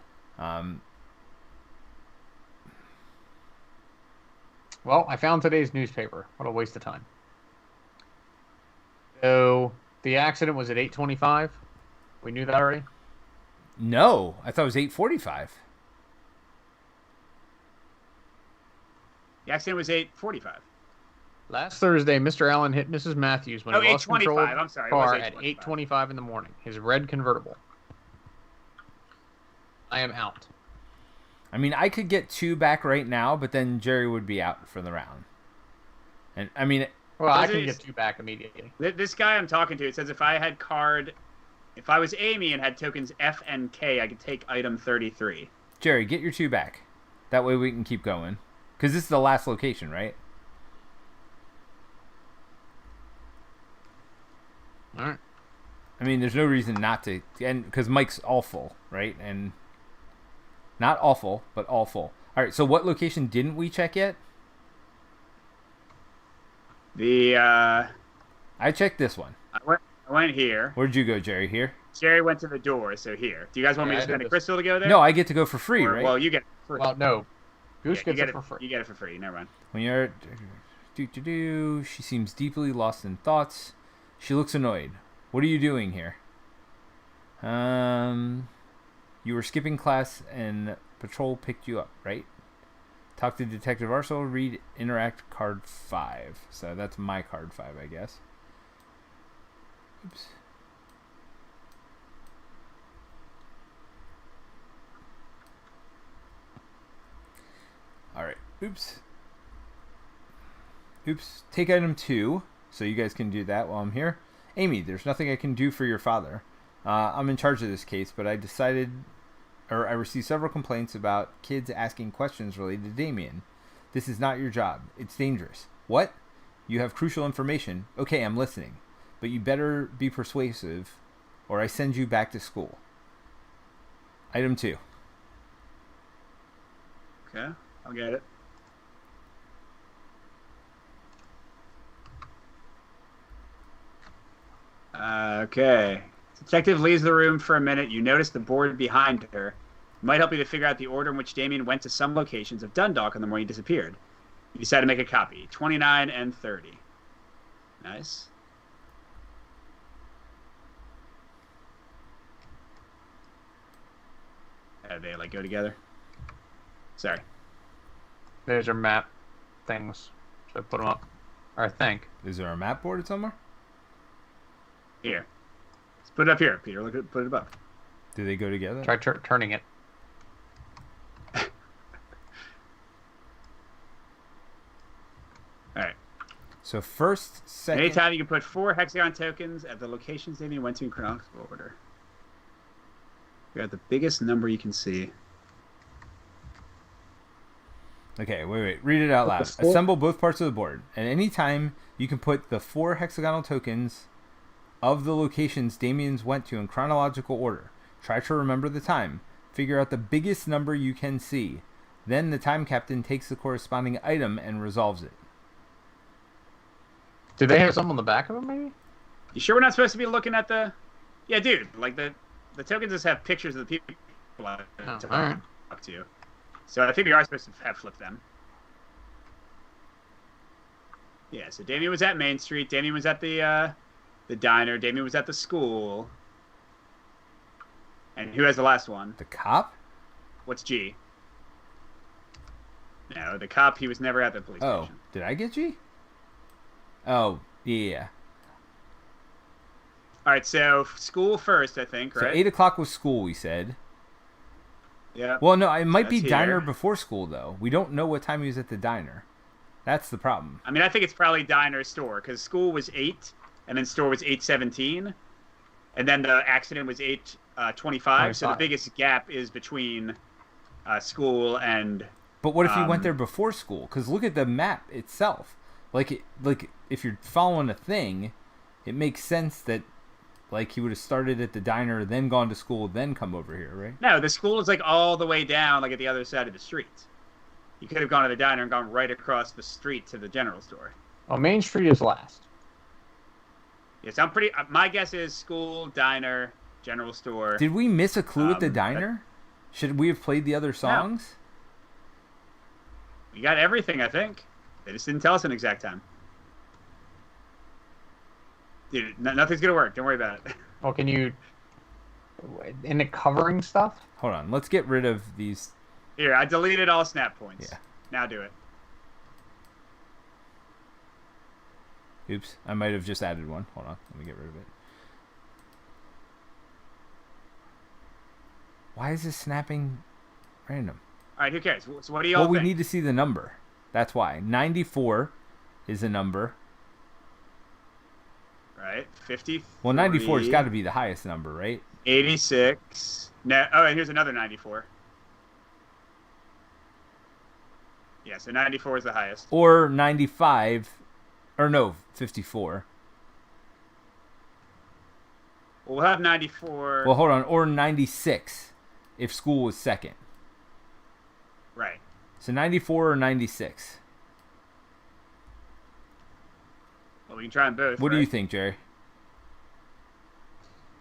Well, I found today's newspaper. What a waste of time. So the accident was at 8:25. We knew that already. No, I thought it was 8:45. The accident was 8:45. Last Thursday, Mr. Allen hit Mrs. Matthews when Oh, he lost control of 8:25. I'm sorry. the It was car at 8:25. 8:25 in the morning. His red convertible. I am out. I mean, I could get 2 back right now, but then Jerry would be out for the round. And I mean, Well, I This can is- get 2 back immediately. This guy I'm talking to, it says if I was Amy and had tokens F and K, I could take item 33. Jerry, get your 2 back. That way we can keep going. Because this is the last location, right? All right. I mean, there's no reason not to, and because Mike's awful, right? And not awful, but awful. All right. So what location didn't we check yet? I I checked this one. went here. Where'd you go, Jerry? Here? Jerry went to the door, so here. Do you guys want me Yeah, to I did spend a this. crystal to go there? No, I get to go for free, Or- right? Well, you get it for free. Well, no. Goose Yeah, you gets get it for free. You get it for free. Never mind. When you're she seems deeply lost in thoughts. She looks annoyed. What are you doing here? You were skipping class and patrol picked you up, right? Talk to Detective Arcel, read interact card 5. So that's my card 5, I guess. Oops. Alright. Oops. Take item 2. So you guys can do that while I'm here. Amy, there's nothing I can do for your father. I'm in charge of this case, but I received several complaints about kids asking questions related to Damien. This is not your job. It's dangerous. What? You have crucial information. Okay, I'm listening. But you better be persuasive, or I send you back to school. Item 2. Okay, I'll get it. Okay. Detective leaves the room for a minute. You notice the board behind her. It might help you to figure out the order in which Damien went to some locations of Dundalk on the morning he disappeared. You decide to make a copy. 29 and 30. Nice. They like go together? Sorry. There's your map things. So put them up. Or I think. Is there a map board somewhere? Here. Let's put it up here, Peter. Look at put it above. Do they go together? Try turning it. Alright. So first, second... Anytime you can put 4 hexagon tokens at the locations Damien went to in chronological order. You got the biggest number you can see. Okay, wait. Read it out loud. Assemble both parts of the board. At any time, you can put the 4 hexagonal tokens of the locations Damien's went to in chronological order. Try to remember the time. Figure out the biggest number you can see. Then the time captain takes the corresponding item and resolves it. Do they have some on the back of them, maybe? You sure we're not supposed to be looking at the... Yeah, dude. Like, the tokens just have pictures of the people I Oh, talk alright. to. So I think we are supposed to have flipped them. Yeah, so Damien was at Main Street. Damien was at the diner. Damien was at the school. And who has the last one? The cop? What's G? No, the cop, he was never at the police Oh, station. did I get G? Oh, yeah. All right, so school first, I think, So right? 8 o'clock was school, we said. Yeah. Well, no, it might be That's diner here. before school, though. We don't know what time he was at the diner. That's the problem. I mean, I think it's probably diner store because school was 8, and then store was 8:17, and then the accident was 8:25. So the 25. biggest gap is between school and. But what if he went Um, there before school? Because look at the map itself. Like if you're following a thing, it makes sense that like he would have started at the diner, then gone to school, then come over here, right? No, the school is like all the way down, like at the other side of the street. You could have gone to the diner and gone right across the street to the general store. Well, Main Street is last. Yes, I'm pretty. My guess is school, diner, general store. Did we miss a clue at the diner? Should we have played the other songs? No. We got everything, I think. They just didn't tell us an exact time. Dude, nothing's gonna work. Don't worry about it. Well, can you... In the covering stuff? Hold on. Let's get rid of these. Here, I deleted all snap points. Yeah. Now do it. Oops. I might have just added one. Hold on. Let me get rid of it. Why is this snapping random? All right, who cares? So what do y'all think? Well, we need to see the number. That's why. 94 is a number. Right, 50. Well, 94 has got to be the highest number, right? 86. No. Oh, and here's another 94. Yeah, so 94 is the highest. Or 95, or no, 54. Well, we'll have 94. Well, hold on. Or 96 if school was second. Right. So 94 or 96. Well, we can try them both. What do you think, Jerry?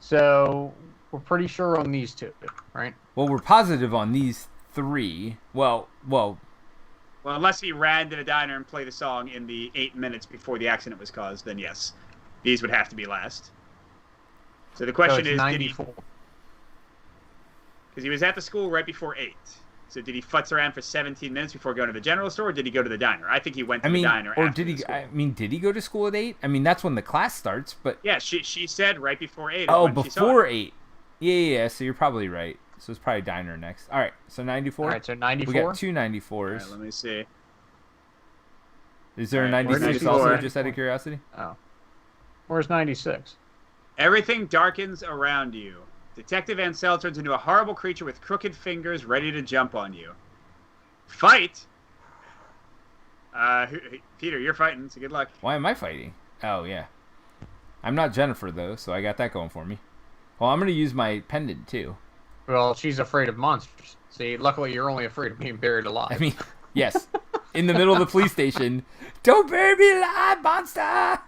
So, we're pretty sure on these two, right? Well, we're positive on these three. Well, Well, unless he ran to the diner and played the song in the 8 minutes before the accident was caused, then yes, these would have to be last. So the question is, did he? Because he was at the school right before 8. So did he futz around for 17 minutes before going to the general store, or did he go to the diner? I think he went to the diner. Or after did he? the school. I mean, did he go to school at 8? I mean, that's when the class starts. But yeah, she said right before 8. Oh, before 8. Yeah. So you're probably right. So it's probably diner next. All right. So 94. All right, so 94. We got two 94s. All right, let me see. Is there a All right, 96 94. also, just out of curiosity? Oh. Where's 96? Everything darkens around you. Detective Ansel turns into a horrible creature with crooked fingers ready to jump on you. Fight? Peter, you're fighting, so good luck. Why am I fighting? Oh, yeah. I'm not Jennifer, though, so I got that going for me. Well, I'm going to use my pendant, too. Well, she's afraid of monsters. See, luckily you're only afraid of being buried alive. I mean, yes. In the middle of the police station. Don't bury me alive, monster!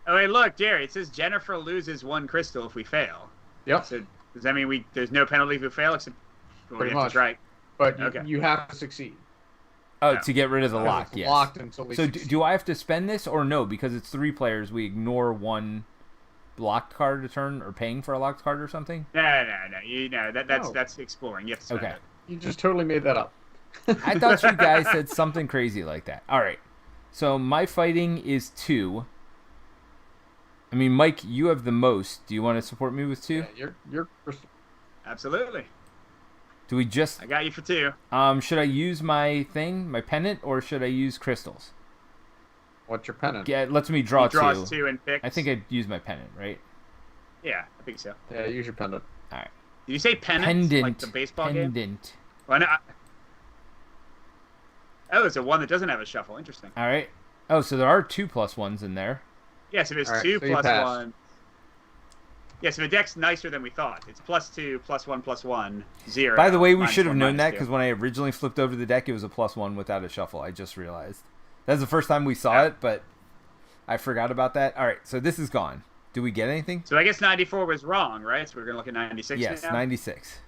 Oh, wait, look, Jerry, it says Jennifer loses 1 crystal if we fail. Yep. So does that mean there's no penalty if we fail, except we have to try? But Okay. you have to succeed. Oh, No. to get rid of the lock, It's yes. locked until we So succeed. do I have to spend this or no? Because it's 3 players, we ignore 1 locked card a turn or paying for a locked card or something? No. You know No. that's exploring. You have to spend Okay. it. You just totally made that up. I thought you guys said something crazy like that. All right. So my fighting is 2. I mean, Mike, you have the most. Do you want to support me with 2? Yeah, you're Absolutely. Do we just... I got you for 2. should I use my thing, my pennant, or should I use crystals? What's your pennant? Yeah, it lets me draw He draws 2. 2 and picks. I think I'd use my pennant, right? Yeah, I think so. Yeah, use your pendant. All right. Did you say pennant? Pendant. Like the baseball game? Pendant. Well, no, oh, there's a one that doesn't have a shuffle. Interesting. All right. Oh, so there are 2 plus 1s in there. Yeah, so there's All right, 2 so you plus passed. 1. Yeah, so the deck's nicer than we thought. It's +2, +1, 0. By the way, we -1, should have known that -2. because when I originally flipped over the deck, it was a +1 without a shuffle. I just realized. That's the first time we saw it, but I forgot about that. All right, so this is gone. Do we get anything? So I guess 94 was wrong, right? So we're going to look at 96 Yes, now? 96.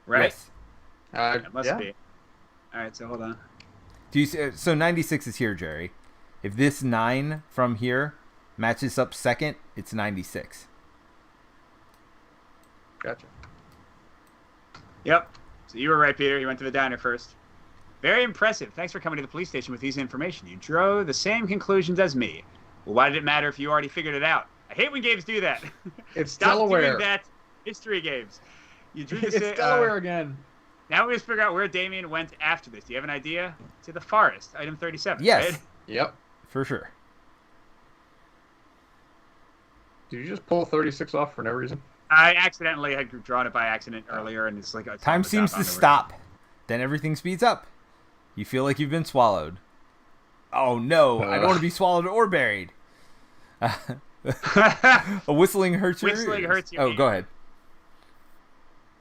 Right? Yes. It must yeah. be. All right, so hold on. Do you see, so 96 is here, Jerry. If this 9 from here matches up second, it's 96. Gotcha. Yep. So you were right, Peter. You went to the diner first. Very impressive. Thanks for coming to the police station with these information. You drew the same conclusions as me. Well, why did it matter if you already figured it out? I hate when games do that. It's Stop Delaware. doing that. Mystery games. You drew the It's same. Delaware again. Now we have to figure out where Damien went after this. Do you have an idea? To the forest. Item 37. Yes, Right? Yep. for sure. Did you just pull 36 off for no reason? I accidentally had drawn it by accident earlier, and it's like a Time seems to stop. Then everything speeds up. You feel like you've been swallowed. Oh no, I don't want to be swallowed or buried. A whistling hurts your Whistling ears. hurts your Oh, go ahead.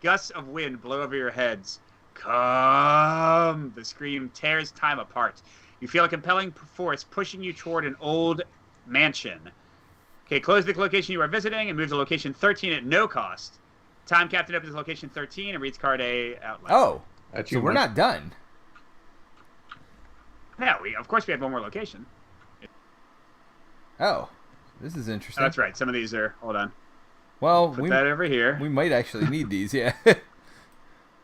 Gusts of wind blow over your heads. Come! The scream tears time apart. You feel a compelling force pushing you toward an old mansion. Okay, close the location you are visiting and move to location 13 at no cost. Time captain opens location 13 and reads card A out loud. Oh, That's so you, we're Mike. not done. No, of course we have one more location. Oh, this is interesting. Oh, that's right. Some of these are. Hold on. Well, Put that over here. we might actually need these, yeah.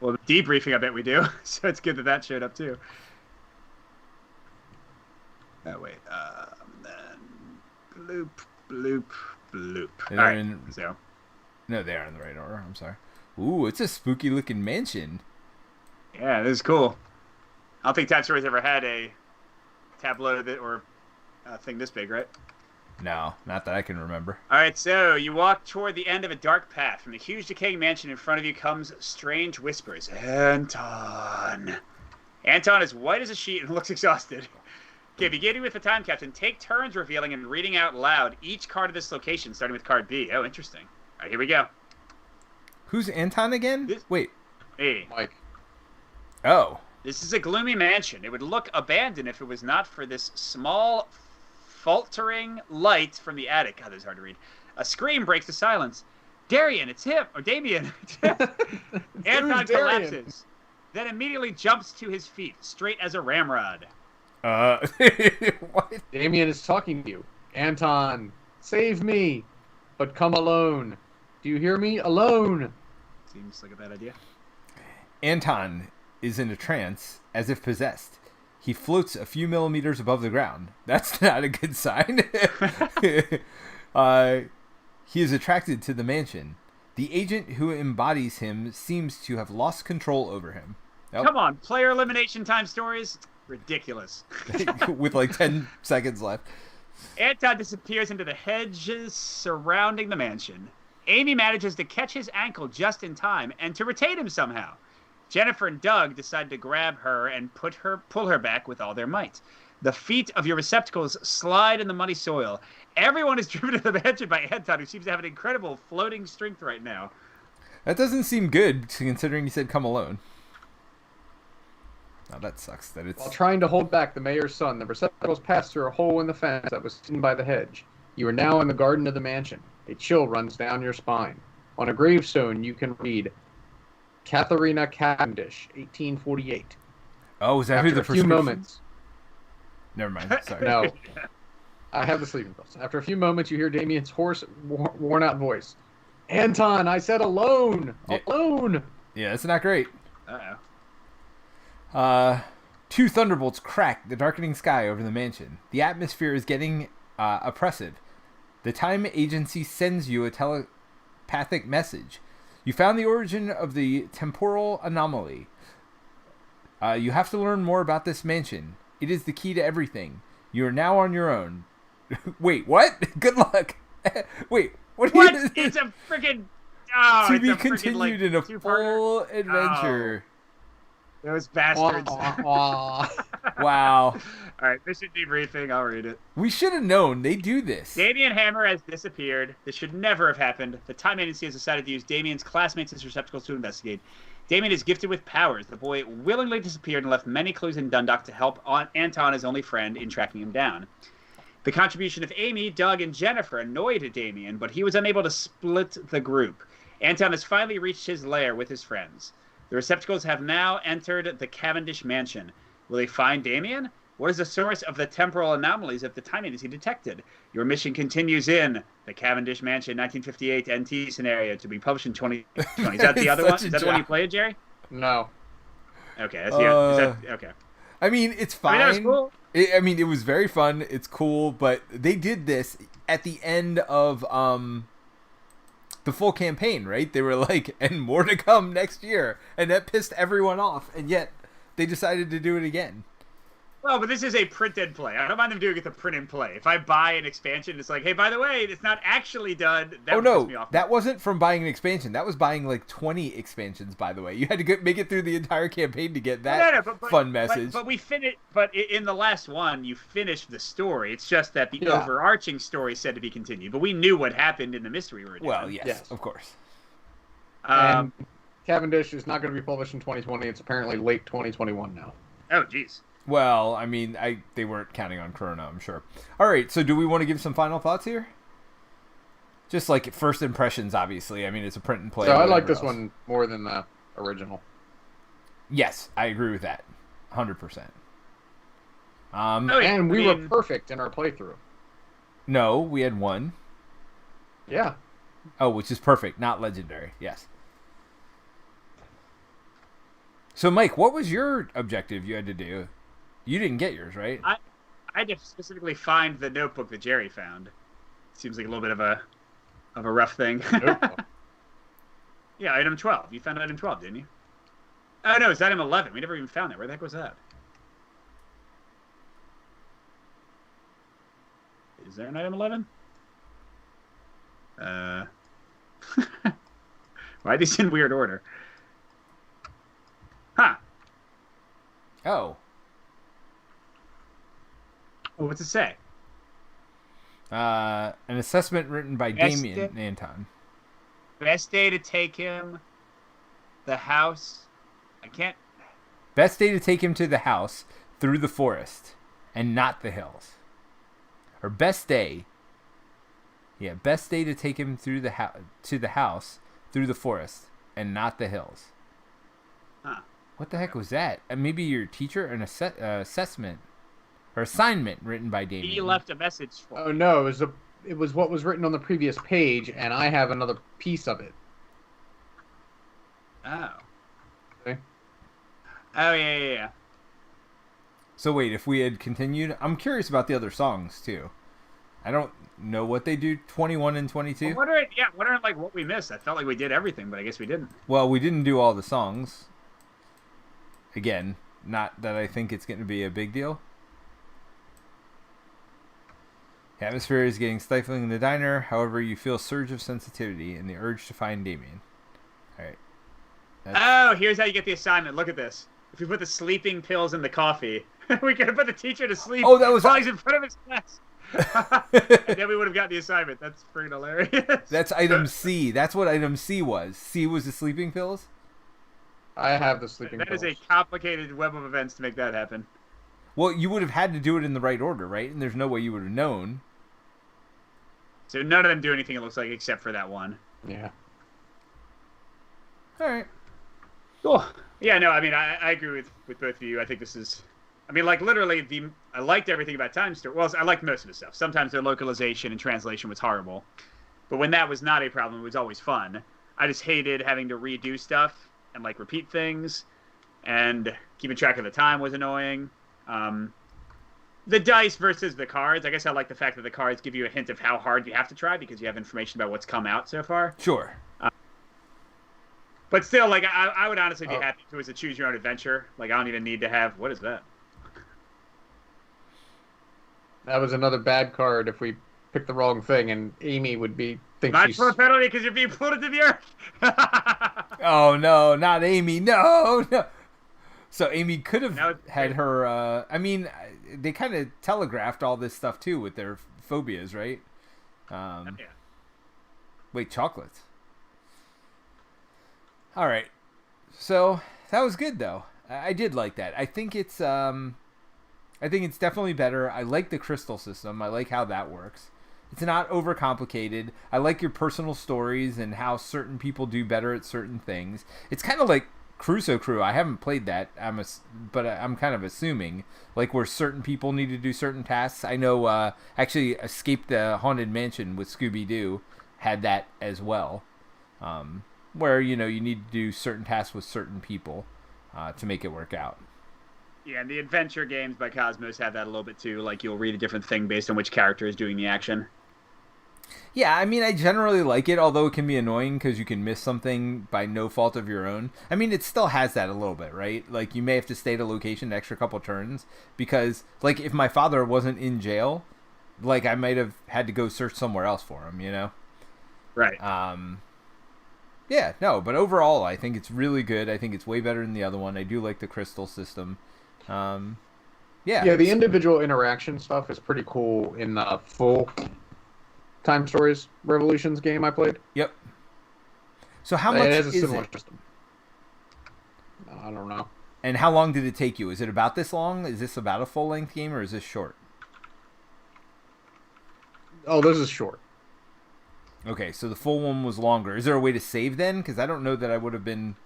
Well, debriefing, I bet we do. So it's good that showed up too. Oh wait. Then bloop, bloop, bloop. All right. So. No, they are in the right order. I'm sorry. Ooh, it's a spooky looking mansion. Yeah, this is cool. I don't think Time Stories ever had a tableau or a thing this big, right? No, not that I can remember. All right, so you walk toward the end of a dark path. From the huge decaying mansion in front of you comes strange whispers. Anton. Anton is white as a sheet and looks exhausted. Okay, beginning with the time captain, take turns revealing and reading out loud each card of this location, starting with card B. Oh, interesting. All right, here we go. Who's Anton again? Wait. Hey. Mike. Oh. This is a gloomy mansion. It would look abandoned if it was not for this small, faltering light from the attic. God, this is hard to read. A scream breaks the silence. Darian, it's him. Or Damien. Anton collapses. Then immediately jumps to his feet, straight as a ramrod. What? Damien is talking to you. Anton, save me, but come alone. Do you hear me? Alone. Seems like a bad idea. Anton is in a trance, as if possessed. He floats a few millimeters above the ground. That's not a good sign. He is attracted to the mansion. The agent who embodies him seems to have lost control over him. Oh. Come on, player elimination time stories? Ridiculous. With like 10 seconds left. Anton disappears into the hedges surrounding the mansion. Amy manages to catch his ankle just in time and to retain him somehow. Jennifer and Doug decide to grab her and pull her back with all their might. The feet of your receptacles slide in the muddy soil. Everyone is driven to the mansion by Anton, who seems to have an incredible floating strength right now. That doesn't seem good, considering he said come alone. Oh, that sucks. That it's... While trying to hold back the mayor's son, the receptacles passed through a hole in the fence that was hidden by the hedge. You are now in the garden of the mansion. A chill runs down your spine. On a gravestone, you can read, Katharina Cavendish, 1848. Oh, is that After who the a few prescription? moments. Never mind. Sorry. No. I have the sleeping pills. After a few moments, you hear Damien's hoarse, worn-out voice. Anton, I said alone! Yeah. Alone! Yeah, it's not great. Uh-oh. Two thunderbolts crack the darkening sky over the mansion. The atmosphere is getting oppressive. The time agency sends you a telepathic message. You found the origin of the temporal anomaly. You have to learn more about this mansion. It is the key to everything. You are now on your own. Wait, what? Good luck. Wait, what? It's a freaking... Oh, to be continued in a two-parter. full adventure. Those bastards. Aw. Wow. All right, mission debriefing. I'll read it. We should have known. They do this. Damien Hammer has disappeared. This should never have happened. The time agency has decided to use Damien's classmates as receptacles to investigate. Damien is gifted with powers. The boy willingly disappeared and left many clues in Dundalk to help Anton, his only friend, in tracking him down. The contribution of Amy, Doug, and Jennifer annoyed Damien, but he was unable to split the group. Anton has finally reached his lair with his friends. The receptacles have now entered the Cavendish mansion. Will they find Damien? What is the source of the temporal anomalies that the time agency detected? Your mission continues in the Cavendish Mansion 1958 NT scenario to be published in 2020. Is that the other one? Is that the one you played, Jerry? No. Okay, that's the is that okay? I mean, it's fine. I mean, that was cool. It was very fun. It's cool, but they did this at the end of the full campaign, right? They were like, and more to come next year, and that pissed everyone off, and yet they decided to do it again. Well, but this is a print and play. I don't mind them doing it the print and play. If I buy an expansion, it's like, hey, by the way, it's not actually done. That would piss me off. That wasn't from buying an expansion. That was buying like 20 expansions, by the way. You had to make it through the entire campaign to get that fun message. But we finished. But in the last one, you finished the story. It's just that the overarching story said to be continued. But we knew what happened in the mystery we were doing. Well, yes, of course. And Cavendish is not going to be published in 2020. It's apparently late 2021 now. Oh, jeez. Well, I mean, they weren't counting on Corona, I'm sure. All right, so do we want to give some final thoughts here? Just like first impressions, obviously. I mean, it's a print and play. So I like this one more than the original. Yes, I agree with that, 100%. And we were perfect in our playthrough. No, we had one. Yeah. Oh, which is perfect, not legendary. Yes. So, Mike, what was your objective you had to do? You didn't get yours, right? I had to specifically find the notebook that Jerry found. Seems like a little bit of a rough thing. Yeah, item 12. You found item 12, didn't you? Oh, no, it's item 11. We never even found that. Where the heck was that? Is there an item 11? Why are these in weird order? Huh. Oh. Oh, what's it say? An assessment written by Damien Anton. Best day to take him. The house. I can't. Best day to take him to the house through the forest and not the hills. Or best day. Yeah, best day to take him through to the house through the forest and not the hills. Huh. What the heck was that? Maybe your teacher, an assessment or assignment written by Damien. He left a message for. Oh no, it was what was written on the previous page, and I have another piece of it. Oh. Okay. Oh yeah. So wait, if we had continued, I'm curious about the other songs too. I don't know what they do. 21 and 22. I'm wondering like what we missed. I felt like we did everything, but I guess we didn't. Well, we didn't do all the songs. Again, not that I think it's going to be a big deal. The atmosphere is getting stifling in the diner. However, you feel a surge of sensitivity and the urge to find Damien. All right. Oh, here's how you get the assignment. Look at this. If you put the sleeping pills in the coffee, we could have put the teacher to sleep while he's in front of his class. And then we would have got the assignment. That's freaking hilarious. That's item C. That's what item C was. C was the sleeping pills? I have the sleeping pills. That is a complicated web of events to make that happen. Well, you would have had to do it in the right order, right? And there's no way you would have known. So none of them do anything, it looks like, except for that one. Yeah. All right. Cool. Yeah, no, I mean, I agree with both of you. I think this is... I mean, like, literally, I liked everything about Time Story. Well, I liked most of the stuff. Sometimes their localization and translation was horrible. But when that was not a problem, it was always fun. I just hated having to redo stuff and, like, repeat things. And keeping track of the time was annoying. The dice versus the cards. I guess I like the fact that the cards give you a hint of how hard you have to try because you have information about what's come out so far. Sure. But still, like, I would honestly be happy if it was a choose-your-own-adventure. Like, I don't even need to have... What is that? That was another bad card if we picked the wrong thing, and Amy would think Not she's... for a penalty because you're being pulled into the earth! Oh, no, not Amy. No. So Amy could have had her... I mean, they kind of telegraphed all this stuff, too, with their phobias, right? Yeah. Wait, chocolates. All right. So that was good, though. I did like that. I think it's definitely better. I like the crystal system. I like how that works. It's not overcomplicated. I like your personal stories and how certain people do better at certain things. It's kind of like Crusoe Crew. I haven't played that, but I'm kind of assuming, like, where certain people need to do certain tasks. I know actually Escape the Haunted Mansion with Scooby-Doo had that as well. Where, you need to do certain tasks with certain people to make it work out. Yeah, and the adventure games by Cosmos have that a little bit too. Like, you'll read a different thing based on which character is doing the action. Yeah, I mean, I generally like it, although it can be annoying because you can miss something by no fault of your own. I mean, it still has that a little bit, right? Like, you may have to stay at a location an extra couple turns because, like, if my father wasn't in jail, like, I might have had to go search somewhere else for him, Right. Yeah, no, but overall, I think it's really good. I think it's way better than the other one. I do like the crystal system. Yeah, the individual interaction stuff is pretty cool in the full Time Stories Revolutions game I played. Yep. So how much it has a is similar it? system. I don't know. And how long did it take you? Is it about this long? Is this about a full-length game, or is this short? Oh, this is short. Okay, so the full one was longer. Is there a way to save then? Because I don't know that I would have been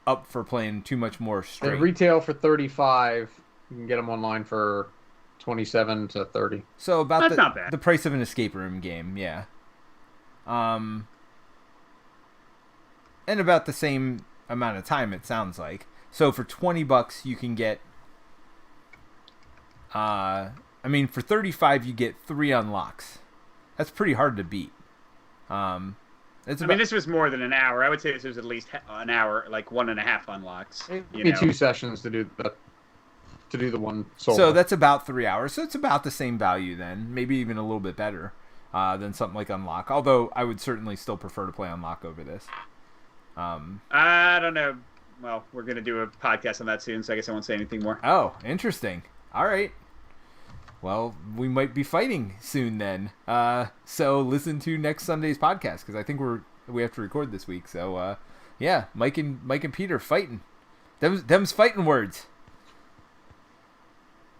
up for playing too much more straight. They retail for $35. You can get them online for $27 to $30. So about That's not bad. The price of an escape room game, yeah. And about the same amount of time, it sounds like. So for $20, you can get. For $35, you get 3 unlocks. That's pretty hard to beat. This was more than an hour. I would say this was at least an hour, like 1.5 unlocks. Maybe 2 sessions to do the one solo. So that's about 3 hours. So it's about the same value then, maybe even a little bit better than something like Unlock. Although I would certainly still prefer to play Unlock over this. I don't know. Well, we're going to do a podcast on that soon, so I guess I won't say anything more. Oh, interesting. All right. Well, we might be fighting soon then. So listen to next Sunday's podcast, because I think we have to record this week. So yeah, Mike and Peter fighting. Them's fighting words.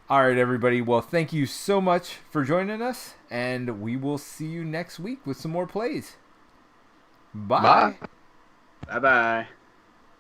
All right, everybody. Well, thank you so much for joining us, and we will see you next week with some more plays. Bye. Bye-bye.